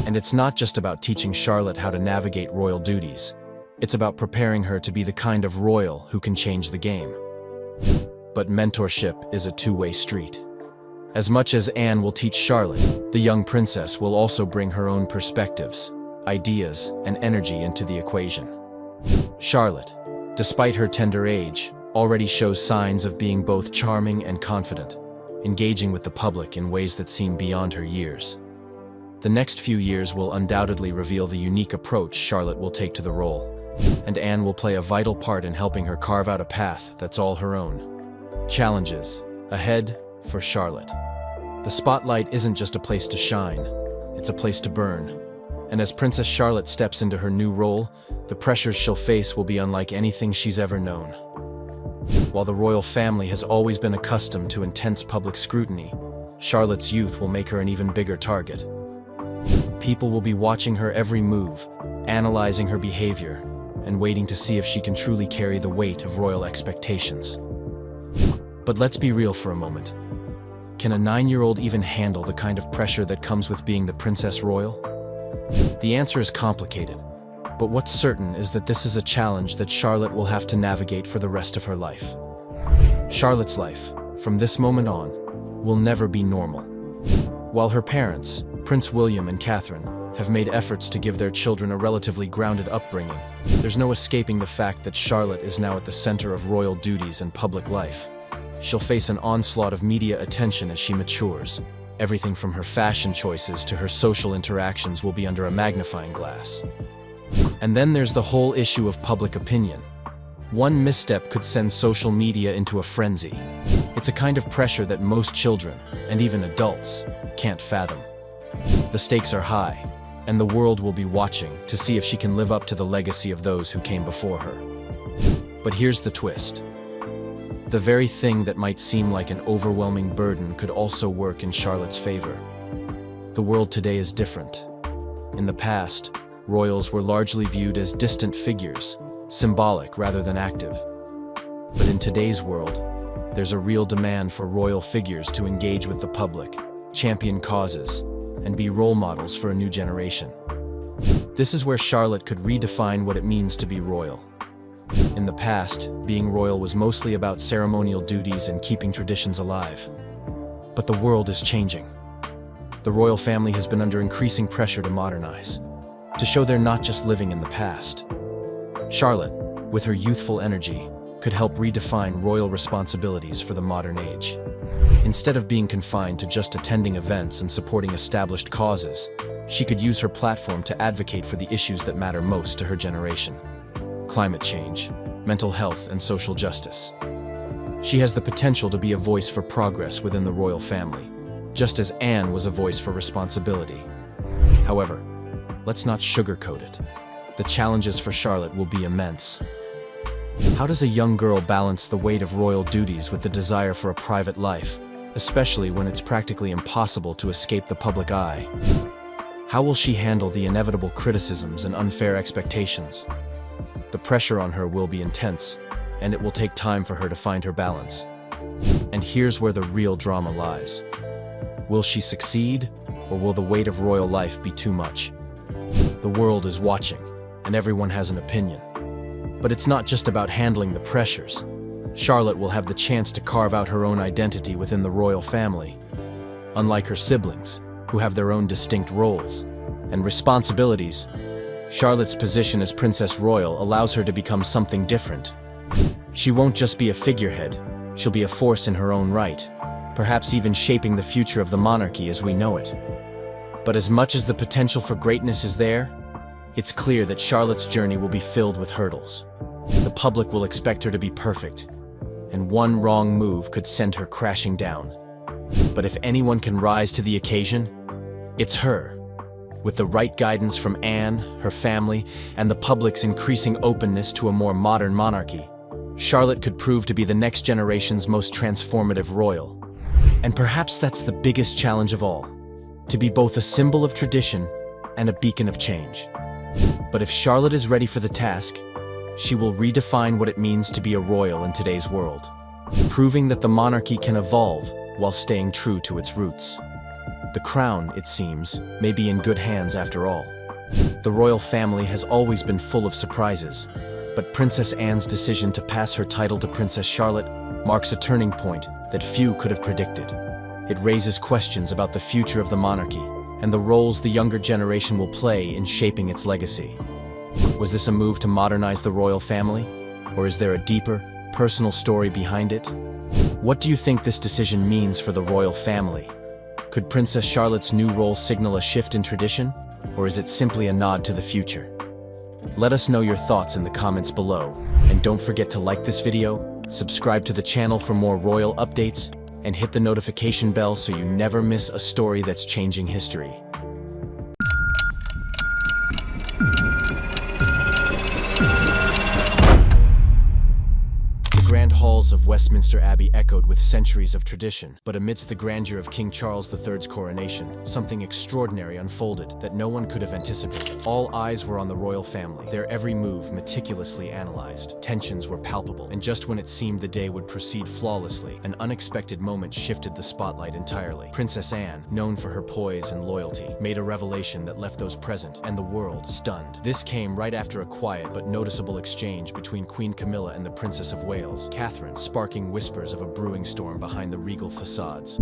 And it's not just about teaching Charlotte how to navigate royal duties. It's about preparing her to be the kind of royal who can change the game. But mentorship is a two-way street. As much as Anne will teach Charlotte, the young princess will also bring her own perspectives, ideas, and energy into the equation. Charlotte, despite her tender age, already shows signs of being both charming and confident, engaging with the public in ways that seem beyond her years. The next few years will undoubtedly reveal the unique approach Charlotte will take to the role, and Anne will play a vital part in helping her carve out a path that's all her own. Challenges ahead for Charlotte. The spotlight isn't just a place to shine, it's a place to burn. And as Princess Charlotte steps into her new role, the pressures she'll face will be unlike anything she's ever known. While the royal family has always been accustomed to intense public scrutiny, Charlotte's youth will make her an even bigger target. People will be watching her every move, analyzing her behavior, and waiting to see if she can truly carry the weight of royal expectations. But let's be real for a moment. Can a 9-year-old even handle the kind of pressure that comes with being the Princess Royal? The answer is complicated, but what's certain is that this is a challenge that Charlotte will have to navigate for the rest of her life. Charlotte's life, from this moment on, will never be normal. While her parents, Prince William and Catherine, have made efforts to give their children a relatively grounded upbringing, there's no escaping the fact that Charlotte is now at the center of royal duties and public life. She'll face an onslaught of media attention as she matures. Everything from her fashion choices to her social interactions will be under a magnifying glass. And then there's the whole issue of public opinion. One misstep could send social media into a frenzy. It's a kind of pressure that most children, and even adults, can't fathom. The stakes are high, and the world will be watching to see if she can live up to the legacy of those who came before her. But here's the twist. The very thing that might seem like an overwhelming burden could also work in Charlotte's favor. The world today is different. In the past, royals were largely viewed as distant figures, symbolic rather than active. But in today's world, there's a real demand for royal figures to engage with the public, champion causes, and be role models for a new generation. This is where Charlotte could redefine what it means to be royal. In the past, being royal was mostly about ceremonial duties and keeping traditions alive. But the world is changing. The royal family has been under increasing pressure to modernize, to show they're not just living in the past. Charlotte, with her youthful energy, could help redefine royal responsibilities for the modern age. Instead of being confined to just attending events and supporting established causes, she could use her platform to advocate for the issues that matter most to her generation: climate change, mental health, and social justice. She has the potential to be a voice for progress within the royal family, just as Anne was a voice for responsibility. However, let's not sugarcoat it. The challenges for Charlotte will be immense. How does a young girl balance the weight of royal duties with the desire for a private life, especially when it's practically impossible to escape the public eye? How will she handle the inevitable criticisms and unfair expectations? The pressure on her will be intense, and it will take time for her to find her balance. And here's where the real drama lies. Will she succeed, or will the weight of royal life be too much? The world is watching, and everyone has an opinion. But it's not just about handling the pressures. Charlotte will have the chance to carve out her own identity within the royal family. Unlike her siblings, who have their own distinct roles and responsibilities, Charlotte's position as Princess Royal allows her to become something different. She won't just be a figurehead, she'll be a force in her own right, perhaps even shaping the future of the monarchy as we know it. But as much as the potential for greatness is there, it's clear that Charlotte's journey will be filled with hurdles. The public will expect her to be perfect, and one wrong move could send her crashing down. But if anyone can rise to the occasion, it's her. With the right guidance from Anne, her family, and the public's increasing openness to a more modern monarchy, Charlotte could prove to be the next generation's most transformative royal. And perhaps that's the biggest challenge of all, to be both a symbol of tradition and a beacon of change. But if Charlotte is ready for the task, she will redefine what it means to be a royal in today's world, proving that the monarchy can evolve while staying true to its roots. The crown, it seems, may be in good hands after all. The royal family has always been full of surprises, but Princess Anne's decision to pass her title to Princess Charlotte marks a turning point that few could have predicted. It raises questions about the future of the monarchy and the roles the younger generation will play in shaping its legacy. Was this a move to modernize the royal family? Or is there a deeper, personal story behind it? What do you think this decision means for the royal family? Could Princess Charlotte's new role signal a shift in tradition? Or is it simply a nod to the future? Let us know your thoughts in the comments below. And don't forget to like this video, subscribe to the channel for more royal updates, and hit the notification bell so you never miss a story that's changing history. The grand halls of Westminster Abbey echoed with centuries of tradition, but amidst the grandeur of King Charles III's coronation, something extraordinary unfolded that no one could have anticipated. All eyes were on the royal family, their every move meticulously analyzed. Tensions were palpable, and just when it seemed the day would proceed flawlessly, an unexpected moment shifted the spotlight entirely. Princess Anne, known for her poise and loyalty, made a revelation that left those present and the world stunned. This came right after a quiet but noticeable exchange between Queen Camilla and the Princess of Wales, Catherine, sparking whispers of a brewing storm behind the regal facades.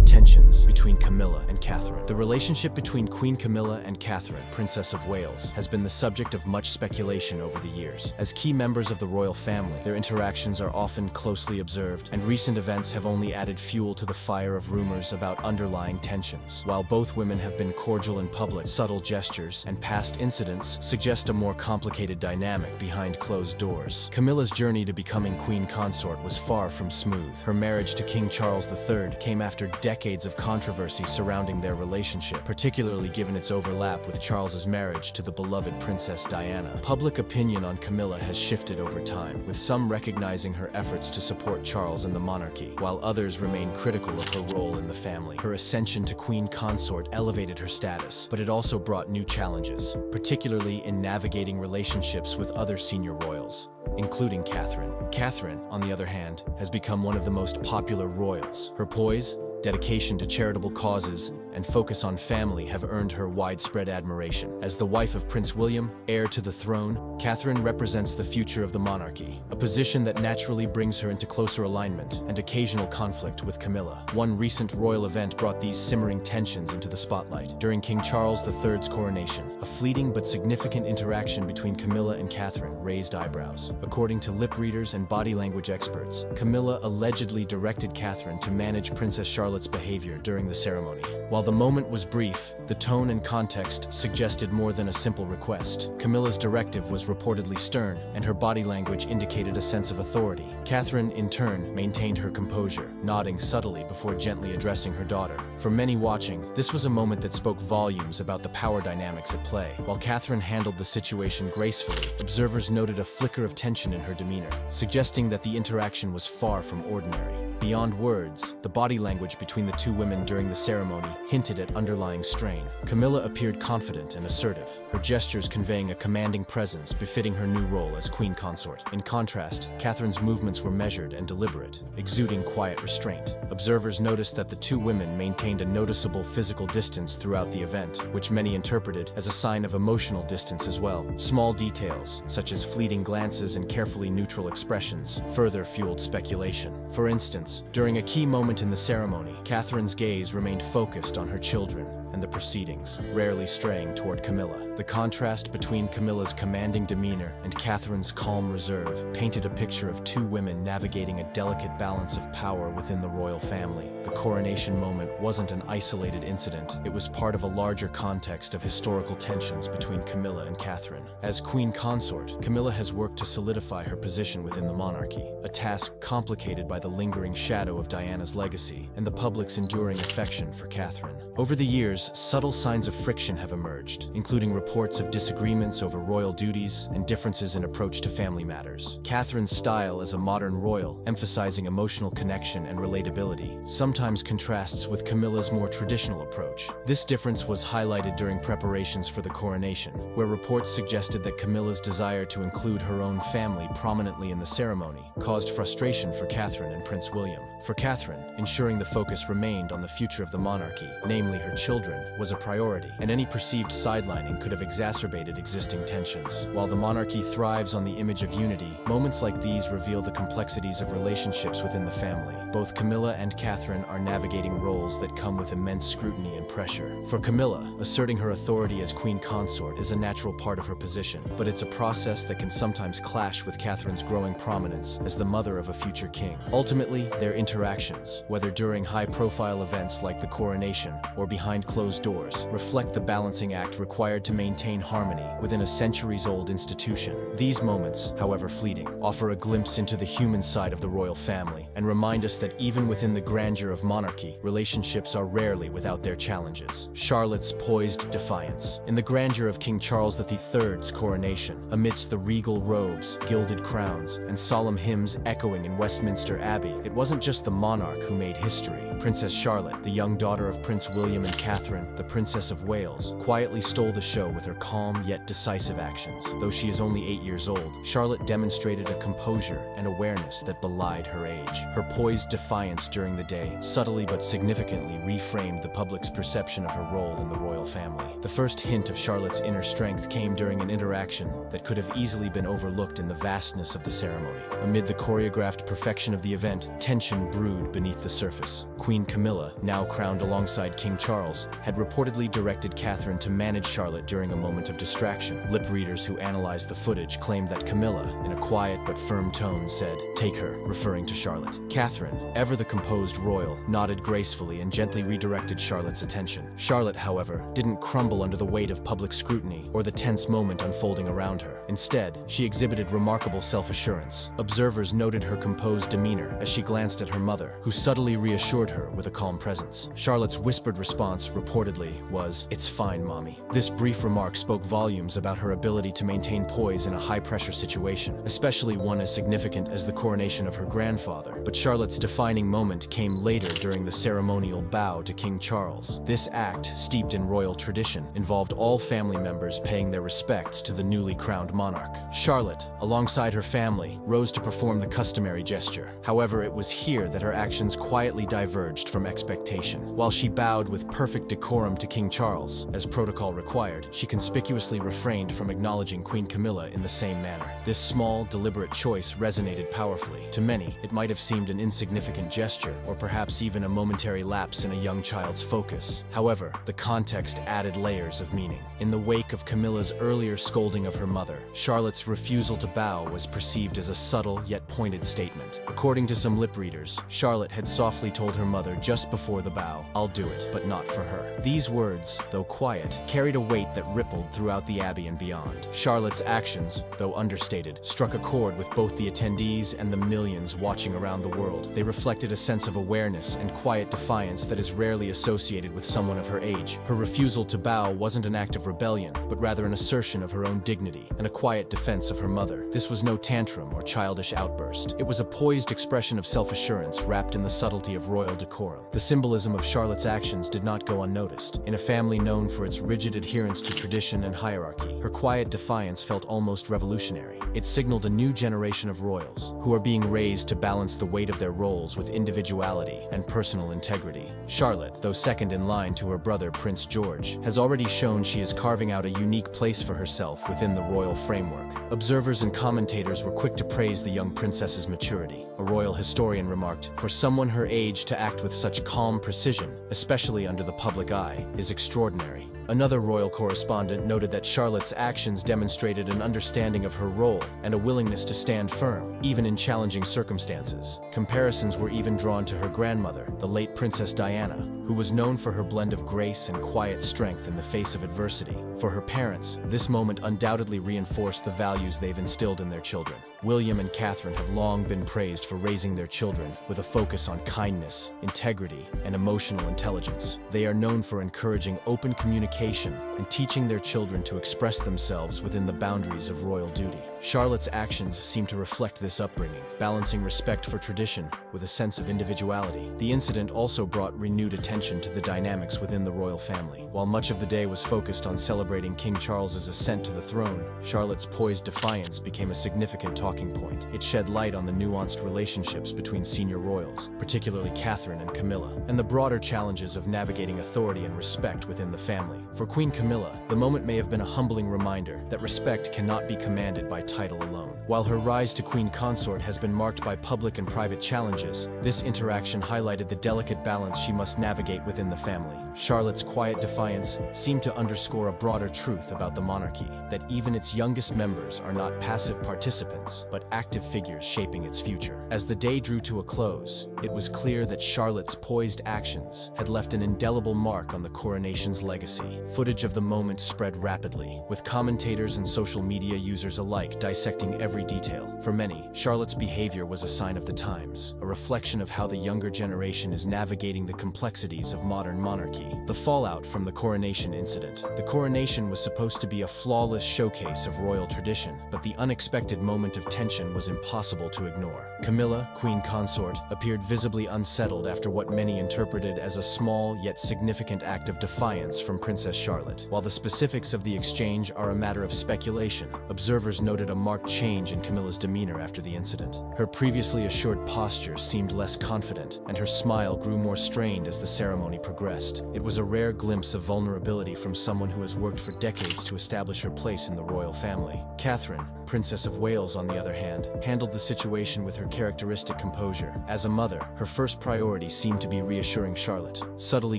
Tensions between Camilla and Catherine. The relationship between Queen Camilla and Catherine, Princess of Wales, has been the subject of much speculation over the years. As key members of the royal family, their interactions are often closely observed, and recent events have only added fuel to the fire of rumors about underlying tensions. While both women have been cordial in public, subtle gestures and past incidents suggest a more complicated dynamic behind closed doors. Camilla's journey to becoming queen consort was far from smooth. Her marriage to King Charles III came after decades of controversy surrounding their relationship, particularly given its overlap with Charles's marriage to the beloved Princess Diana. Public opinion on Camilla has shifted over time, with some recognizing her efforts to support Charles and the monarchy, while others remain critical of her role in the family. Her ascension to queen consort elevated her status, but it also brought new challenges, particularly in navigating relationships with other senior royals, including Catherine. Catherine, on the other hand, has become one of the most popular royals. Her poise, dedication to charitable causes, and focus on family have earned her widespread admiration. As the wife of Prince William, heir to the throne, Catherine represents the future of the monarchy, a position that naturally brings her into closer alignment and occasional conflict with Camilla. One recent royal event brought these simmering tensions into the spotlight. During King Charles III's coronation, a fleeting but significant interaction between Camilla and Catherine raised eyebrows. According to lip readers and body language experts, Camilla allegedly directed Catherine to manage Princess Charlotte's behavior during the ceremony. While the moment was brief, the tone and context suggested more than a simple request. Camilla's directive was reportedly stern, and her body language indicated a sense of authority. Catherine, in turn, maintained her composure, nodding subtly before gently addressing her daughter. For many watching, this was a moment that spoke volumes about the power dynamics at play. While Catherine handled the situation gracefully, observers noted a flicker of tension in her demeanor, suggesting that the interaction was far from ordinary. Beyond words, the body language between the two women during the ceremony hinted at underlying strain. Camilla appeared confident and assertive, her gestures conveying a commanding presence befitting her new role as queen consort. In contrast, Catherine's movements were measured and deliberate, exuding quiet restraint. Observers noticed that the two women maintained a noticeable physical distance throughout the event, which many interpreted as a sign of emotional distance as well. Small details, such as fleeting glances and carefully neutral expressions, further fueled speculation. For instance, during a key moment in the ceremony, Catherine's gaze remained focused on her children and the proceedings, rarely straying toward Camilla. The contrast between Camilla's commanding demeanor and Catherine's calm reserve painted a picture of two women navigating a delicate balance of power within the royal family. The coronation moment wasn't an isolated incident, it was part of a larger context of historical tensions between Camilla and Catherine. As queen consort, Camilla has worked to solidify her position within the monarchy, a task complicated by the lingering shadow of Diana's legacy and the public's enduring affection for Catherine. Over the years, subtle signs of friction have emerged, including reports of disagreements over royal duties and differences in approach to family matters. Catherine's style as a modern royal, emphasizing emotional connection and relatability, sometimes contrasts with Camilla's more traditional approach. This difference was highlighted during preparations for the coronation, where reports suggested that Camilla's desire to include her own family prominently in the ceremony caused frustration for Catherine and Prince William. For Catherine, ensuring the focus remained on the future of the monarchy, namely her children, was a priority, and any perceived sidelining could have exacerbated existing tensions. While the monarchy thrives on the image of unity, moments like these reveal the complexities of relationships within the family. Both Camilla and Catherine are navigating roles that come with immense scrutiny and pressure. For Camilla, asserting her authority as queen consort is a natural part of her position, but it's a process that can sometimes clash with Catherine's growing prominence as the mother of a future king. Ultimately, their interactions, whether during high-profile events like the coronation or behind closed doors, reflect the balancing act required to maintain harmony within a centuries-old institution. These moments, however fleeting, offer a glimpse into the human side of the royal family and remind us that even within the grandeur of monarchy, relationships are rarely without their challenges. Charlotte's poised defiance. In the grandeur of King Charles III's coronation, amidst the regal robes, gilded crowns, and solemn hymns echoing in Westminster Abbey, it wasn't just the monarch who made history. Princess Charlotte, the young daughter of Prince William and Catherine, the Princess of Wales, quietly stole the show with her calm yet decisive actions. Though she is only 8 years old, Charlotte demonstrated a composure and awareness that belied her age. Her poised defiance during the day subtly but significantly reframed the public's perception of her role in the royal family. The first hint of Charlotte's inner strength came during an interaction that could have easily been overlooked in the vastness of the ceremony. Amid the choreographed perfection of the event, tension brewed beneath the surface. Queen Camilla, now crowned alongside King Charles, had reportedly directed Catherine to manage Charlotte during a moment of distraction. Lip readers who analyzed the footage claimed that Camilla, in a quiet but firm tone, said, "Take her," referring to Charlotte. Catherine, ever the composed royal, nodded gracefully and gently redirected Charlotte's attention. Charlotte, however, didn't crumble under the weight of public scrutiny or the tense moment unfolding around her. Instead, she exhibited remarkable self-assurance. Observers noted her composed demeanor as she glanced at her mother, who subtly reassured her with a calm presence. Charlotte's whispered response reportedly reportedly was, "It's fine, Mommy." This brief remark spoke volumes about her ability to maintain poise in a high-pressure situation, especially one as significant as the coronation of her grandfather. But Charlotte's defining moment came later during the ceremonial bow to King Charles. This act, steeped in royal tradition, involved all family members paying their respects to the newly crowned monarch. Charlotte, alongside her family, rose to perform the customary gesture. However, it was here that her actions quietly diverged from expectation. While she bowed with perfect decorum to King Charles, as protocol required, she conspicuously refrained from acknowledging Queen Camilla in the same manner. This small, deliberate choice resonated powerfully. To many, it might have seemed an insignificant gesture, or perhaps even a momentary lapse in a young child's focus. However, the context added layers of meaning. In the wake of Camilla's earlier scolding of her mother, Charlotte's refusal to bow was perceived as a subtle yet pointed statement. According to some lip readers, Charlotte had softly told her mother just before the bow, "I'll do it, but not for her." These words, though quiet, carried a weight that rippled throughout the abbey and beyond. Charlotte's actions, though understated, struck a chord with both the attendees and the millions watching around the world. They reflected a sense of awareness and quiet defiance that is rarely associated with someone of her age. Her refusal to bow wasn't an act of rebellion, but rather an assertion of her own dignity and a quiet defense of her mother. This was no tantrum or childish outburst. It was a poised expression of self-assurance wrapped in the subtlety of royal decorum. The symbolism of Charlotte's actions did not go unnoticed. In a family known for its rigid adherence to tradition and hierarchy, her quiet defiance felt almost revolutionary. It signaled a new generation of royals, who are being raised to balance the weight of their roles with individuality and personal integrity. Charlotte, though second in line to her brother Prince George, has already shown she is carving out a unique place for herself within the royal framework. Observers and commentators were quick to praise the young princess's maturity. A royal historian remarked, "For someone her age to act with such calm precision, especially under the public eye, is extraordinary." Another royal correspondent noted that Charlotte's actions demonstrated an understanding of her role and a willingness to stand firm, even in challenging circumstances. Comparisons were even drawn to her grandmother, the late Princess Diana, who was known for her blend of grace and quiet strength in the face of adversity. For her parents, this moment undoubtedly reinforced the values they've instilled in their children. William and Catherine have long been praised for raising their children with a focus on kindness, integrity, and emotional intelligence. They are known for encouraging open communication and teaching their children to express themselves within the boundaries of royal duty. Charlotte's actions seem to reflect this upbringing, balancing respect for tradition with a sense of individuality. The incident also brought renewed attention to the dynamics within the royal family. While much of the day was focused on celebrating King Charles's ascent to the throne, Charlotte's poised defiance became a significant talking point. It shed light on the nuanced relationships between senior royals, particularly Catherine and Camilla, and the broader challenges of navigating authority and respect within the family. For Queen Camilla, the moment may have been a humbling reminder that respect cannot be commanded by title alone. While her rise to queen consort has been marked by public and private challenges, this interaction highlighted the delicate balance she must navigate within the family. Charlotte's quiet defiance seemed to underscore a broader truth about the monarchy, that even its youngest members are not passive participants, but active figures shaping its future. As the day drew to a close, it was clear that Charlotte's poised actions had left an indelible mark on the coronation's legacy. Footage of the moment spread rapidly, with commentators and social media users alike dissecting every detail. For many, Charlotte's behavior was a sign of the times, a reflection of how the younger generation is navigating the complexities of modern monarchy. The fallout from the coronation incident. The coronation was supposed to be a flawless showcase of royal tradition, but the unexpected moment of tension was impossible to ignore. Camilla, queen consort, appeared visibly unsettled after what many interpreted as a small yet significant act of defiance from Princess Charlotte. While the specifics of the exchange are a matter of speculation, observers noted a marked change in Camilla's demeanor after the incident. Her previously assured posture seemed less confident, and her smile grew more strained as the ceremony progressed. It was a rare glimpse of vulnerability from someone who has worked for decades to establish her place in the royal family. Catherine, Princess of Wales, on the other hand, handled the situation with her characteristic composure. As a mother, her first priority seemed to be reassuring Charlotte, subtly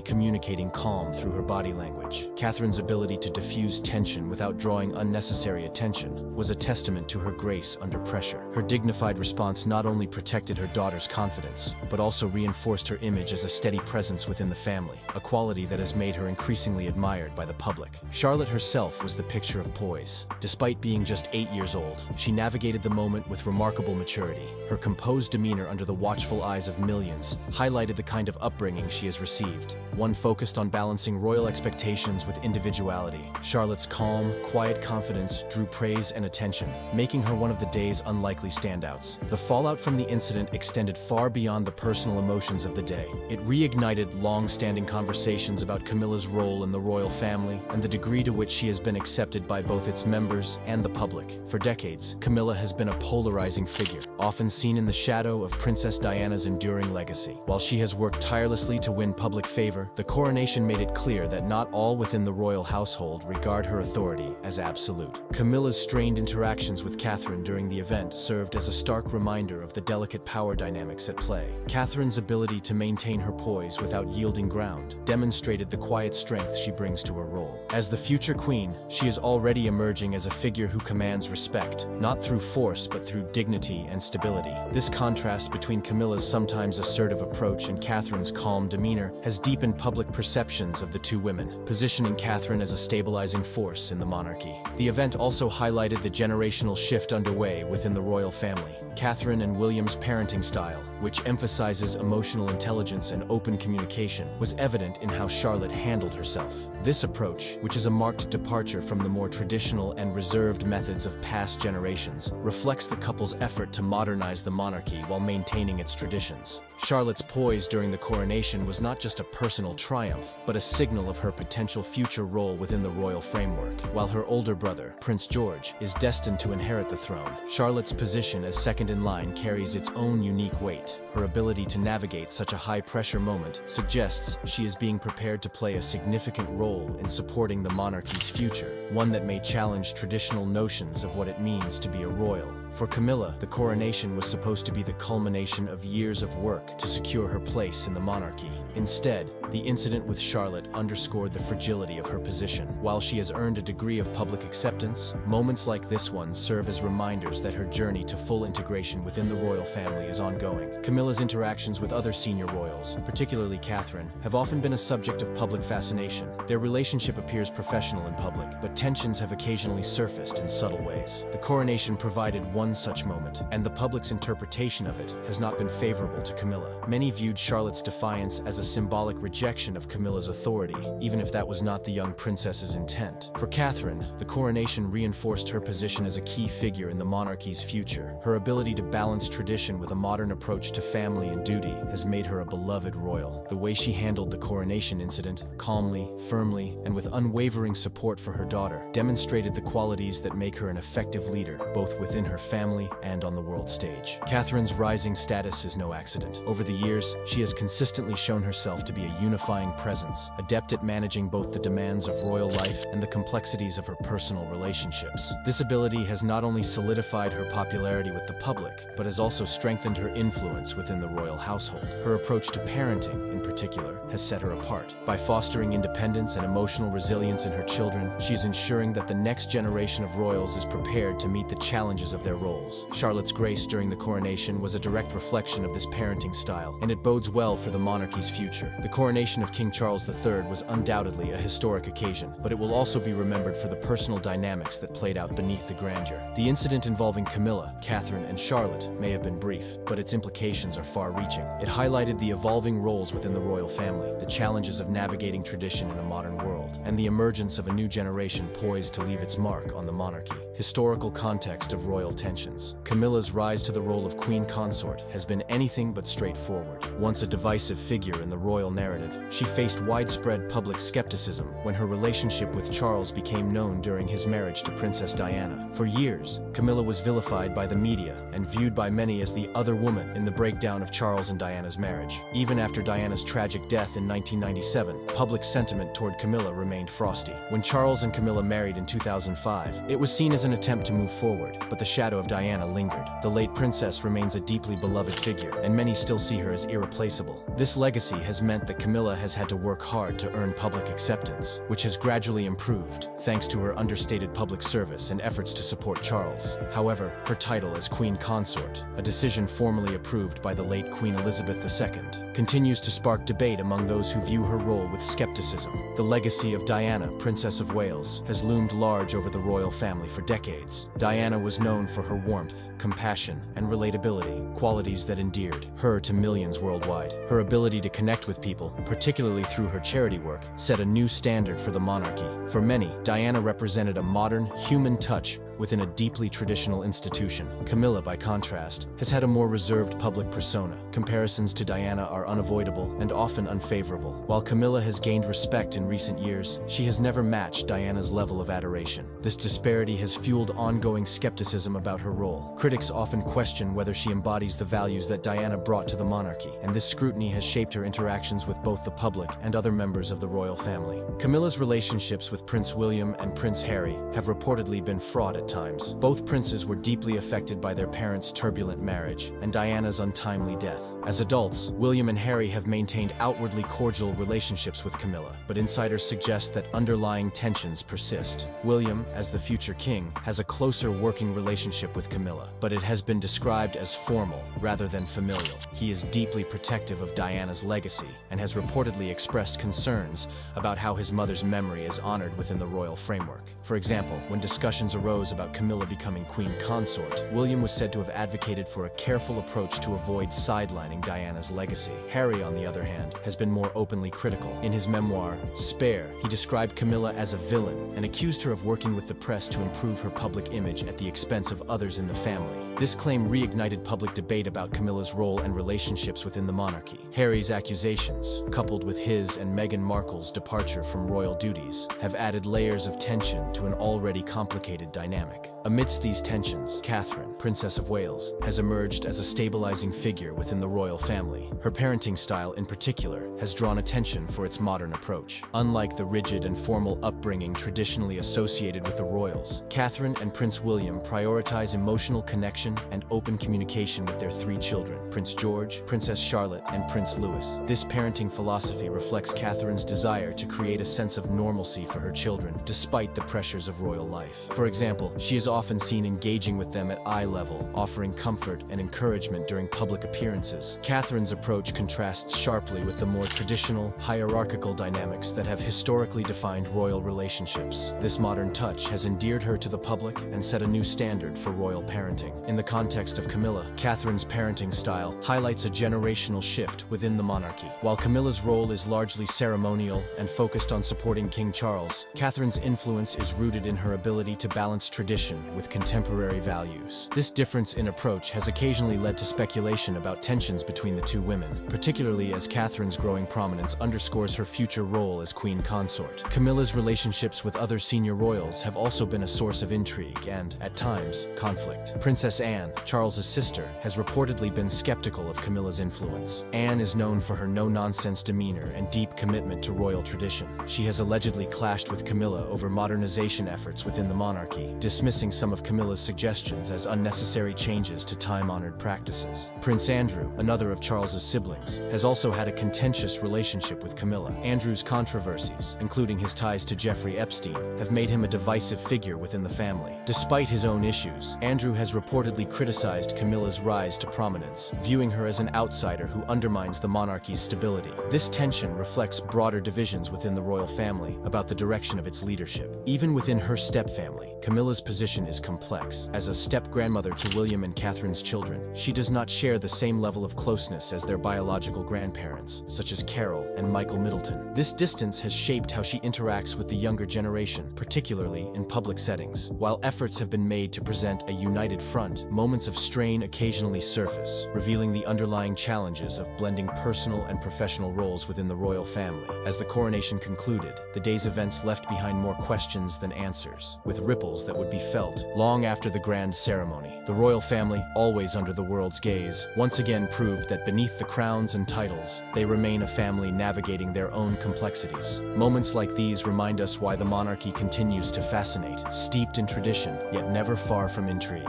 communicating calm through her body language. Catherine's ability to diffuse tension without drawing unnecessary attention was a testament to her grace under pressure. Her dignified response not only protected her daughter's confidence, but also reinforced her image as a steady presence within the family, a quality that has made her increasingly admired by the public. Charlotte herself was the picture of poise. Despite being just 8 years old, she navigated the moment with remarkable maturity. Her composed demeanor under the watchful eyes of millions highlighted the kind of upbringing she has received, one focused on balancing royal expectations with individuality. Charlotte's calm, quiet confidence drew praise and attention, making her one of the day's unlikely standouts. The fallout from the incident extended far beyond the personal emotions of the day. It reignited long-standing conversations about Camilla's role in the royal family and the degree to which she has been accepted by both its members and the public. For decades, Camilla has been a polarizing figure, often seen in the shadow of Princess Diana's enduring legacy. While she has worked tirelessly to win public favor, the coronation made it clear that not all within the royal household regard her authority as absolute. Camilla's strained interactions with Catherine during the event served as a stark reminder of the delicate power dynamics at play. Catherine's ability to maintain her poise without yielding ground demonstrated the quiet strength she brings to her role. As the future queen, she is already emerging as a figure who commands respect, not through force but through dignity and stability. This contrast between Camilla's sometimes assertive approach and Catherine's calm demeanor has deepened public perceptions of the two women, positioning Catherine as a stabilizing force in the monarchy. The event also highlighted the generational shift underway within the royal family. Catherine and William's parenting style, which emphasizes emotional intelligence and open communication, was evident in how Charlotte handled herself. This approach, which is a marked departure from the more traditional and reserved methods of past generations, reflects the couple's effort to modernize the monarchy while maintaining its traditions. Charlotte's poise during the coronation was not just a personal triumph, but a signal of her potential future role within the royal framework. While her older brother, Prince George, is destined to inherit the throne, Charlotte's position as second in line carries its own unique weight. Her ability to navigate such a high-pressure moment suggests she is being prepared to play a significant role in supporting the monarchy's future, one that may challenge traditional notions of what it means to be a royal. For Camilla, the coronation was supposed to be the culmination of years of work to secure her place in the monarchy. Instead, the incident with Charlotte underscored the fragility of her position. While she has earned a degree of public acceptance, moments like this one serve as reminders that her journey to full integration within the royal family is ongoing. Camilla's interactions with other senior royals, particularly Catherine, have often been a subject of public fascination. Their relationship appears professional in public, but tensions have occasionally surfaced in subtle ways. The coronation provided one such moment, and the public's interpretation of it has not been favorable to Camilla. Many viewed Charlotte's defiance as a symbolic rejection of Camilla's authority, even if that was not the young princess's intent. For Catherine, the coronation reinforced her position as a key figure in the monarchy's future. Her ability to balance tradition with a modern approach to family and duty has made her a beloved royal. The way she handled the coronation incident, calmly, firmly, and with unwavering support for her daughter, demonstrated the qualities that make her an effective leader, both within her family and on the world stage. Catherine's rising status is no accident. Over the years, she has consistently shown herself to be a unifying presence, adept at managing both the demands of royal life and the complexities of her personal relationships. This ability has not only solidified her popularity with the public, but has also strengthened her influence within the royal household. Her approach to parenting, in particular, has set her apart. By fostering independence and emotional resilience in her children, she is ensuring that the next generation of royals is prepared to meet the challenges of their roles. Charlotte's grace during the coronation was a direct reflection of this parenting style, and it bodes well for the monarchy's future. The coronation of King Charles III was undoubtedly a historic occasion, but it will also be remembered for the personal dynamics that played out beneath the grandeur. The incident involving Camilla, Catherine, and Charlotte may have been brief, but its implications are far-reaching. It highlighted the evolving roles within the royal family, the challenges of navigating tradition in a modern world, and the emergence of a new generation poised to leave its mark on the monarchy. Historical context of royal tensions. Camilla's rise to the role of queen consort has been anything but straightforward. Once a divisive figure in the royal narrative, she faced widespread public skepticism when her relationship with Charles became known during his marriage to Princess Diana. For years, Camilla was vilified by the media and viewed by many as the other woman in the breakdown of Charles and Diana's marriage. Even after Diana's tragic death in 1997, public sentiment toward Camilla remained frosty. When Charles and Camilla married in 2005, it was seen as an attempt to move forward, but the shadow of Diana lingered. The late princess remains a deeply beloved figure, and many still see her as irreplaceable. This legacy has meant that Camilla has had to work hard to earn public acceptance, which has gradually improved, thanks to her understated public service and efforts to support Charles. However, her title as queen consort, a decision formally approved by the late Queen Elizabeth II, continues to spark debate among those who view her role with skepticism. The legacy of Diana, Princess of Wales, has loomed large over the royal family for decades. Diana was known for her warmth, compassion, and relatability, qualities that endeared her to millions worldwide. Her ability to connect with people, particularly through her charity work, set a new standard for the monarchy. For many, Diana represented a modern, human touch within a deeply traditional institution. Camilla, by contrast, has had a more reserved public persona. Comparisons to Diana are unavoidable and often unfavorable. While Camilla has gained respect in recent years, she has never matched Diana's level of adoration. This disparity has fueled ongoing skepticism about her role. Critics often question whether she embodies the values that Diana brought to the monarchy, and this scrutiny has shaped her interactions with both the public and other members of the royal family. Camilla's relationships with Prince William and Prince Harry have reportedly been fraught at times. Both princes were deeply affected by their parents' turbulent marriage and Diana's untimely death. As adults, William and Harry have maintained outwardly cordial relationships with Camilla, but insiders suggest that underlying tensions persist. William, as the future king, has a closer working relationship with Camilla, but it has been described as formal rather than familial. He is deeply protective of Diana's legacy and has reportedly expressed concerns about how his mother's memory is honored within the royal framework. For example, when discussions arose about Camilla becoming queen consort, William was said to have advocated for a careful approach to avoid sidelining Diana's legacy. Harry, on the other hand, has been more openly critical. In his memoir, Spare, he described Camilla as a villain and accused her of working with the press to improve her public image at the expense of others in the family. This claim reignited public debate about Camilla's role and relationships within the monarchy. Harry's accusations, coupled with his and Meghan Markle's departure from royal duties, have added layers of tension to an already complicated dynamic. Amidst these tensions, Catherine, Princess of Wales, has emerged as a stabilizing figure within the royal family. Her parenting style, in particular, has drawn attention for its modern approach. Unlike the rigid and formal upbringing traditionally associated with the royals, Catherine and Prince William prioritize emotional connection and open communication with their three children, Prince George, Princess Charlotte, and Prince Louis. This parenting philosophy reflects Catherine's desire to create a sense of normalcy for her children, despite the pressures of royal life. For example, she is often seen engaging with them at eye level, offering comfort and encouragement during public appearances. Catherine's approach contrasts sharply with the more traditional, hierarchical dynamics that have historically defined royal relationships. This modern touch has endeared her to the public and set a new standard for royal parenting. In the context of Camilla, Catherine's parenting style highlights a generational shift within the monarchy. While Camilla's role is largely ceremonial and focused on supporting King Charles, Catherine's influence is rooted in her ability to balance tradition with contemporary values. This difference in approach has occasionally led to speculation about tensions between the two women, particularly as Catherine's growing prominence underscores her future role as queen consort. Camilla's relationships with other senior royals have also been a source of intrigue and, at times, conflict. Princess Anne, Charles's sister, has reportedly been skeptical of Camilla's influence. Anne is known for her no-nonsense demeanor and deep commitment to royal tradition. She has allegedly clashed with Camilla over modernization efforts within the monarchy, dismissing some of Camilla's suggestions as unnecessary changes to time-honored practices. Prince Andrew, another of Charles's siblings, has also had a contentious relationship with Camilla. Andrew's controversies, including his ties to Jeffrey Epstein, have made him a divisive figure within the family. Despite his own issues, Andrew has reportedly criticized Camilla's rise to prominence, viewing her as an outsider who undermines the monarchy's stability. This tension reflects broader divisions within the royal family about the direction of its leadership. Even within her stepfamily, Camilla's position is complex. As a step-grandmother to William and Catherine's children, she does not share the same level of closeness as their biological grandparents, such as Carol and Michael Middleton. This distance has shaped how she interacts with the younger generation, particularly in public settings. While efforts have been made to present a united front, moments of strain occasionally surface, revealing the underlying challenges of blending personal and professional roles within the royal family. As the coronation concluded, the day's events left behind more questions than answers, with ripples that would be felt long after the grand ceremony. The royal family, always under the world's gaze, once again proved that beneath the crowns and titles, they remain a family navigating their own complexities. Moments like these remind us why the monarchy continues to fascinate, steeped in tradition, yet never far from intrigue.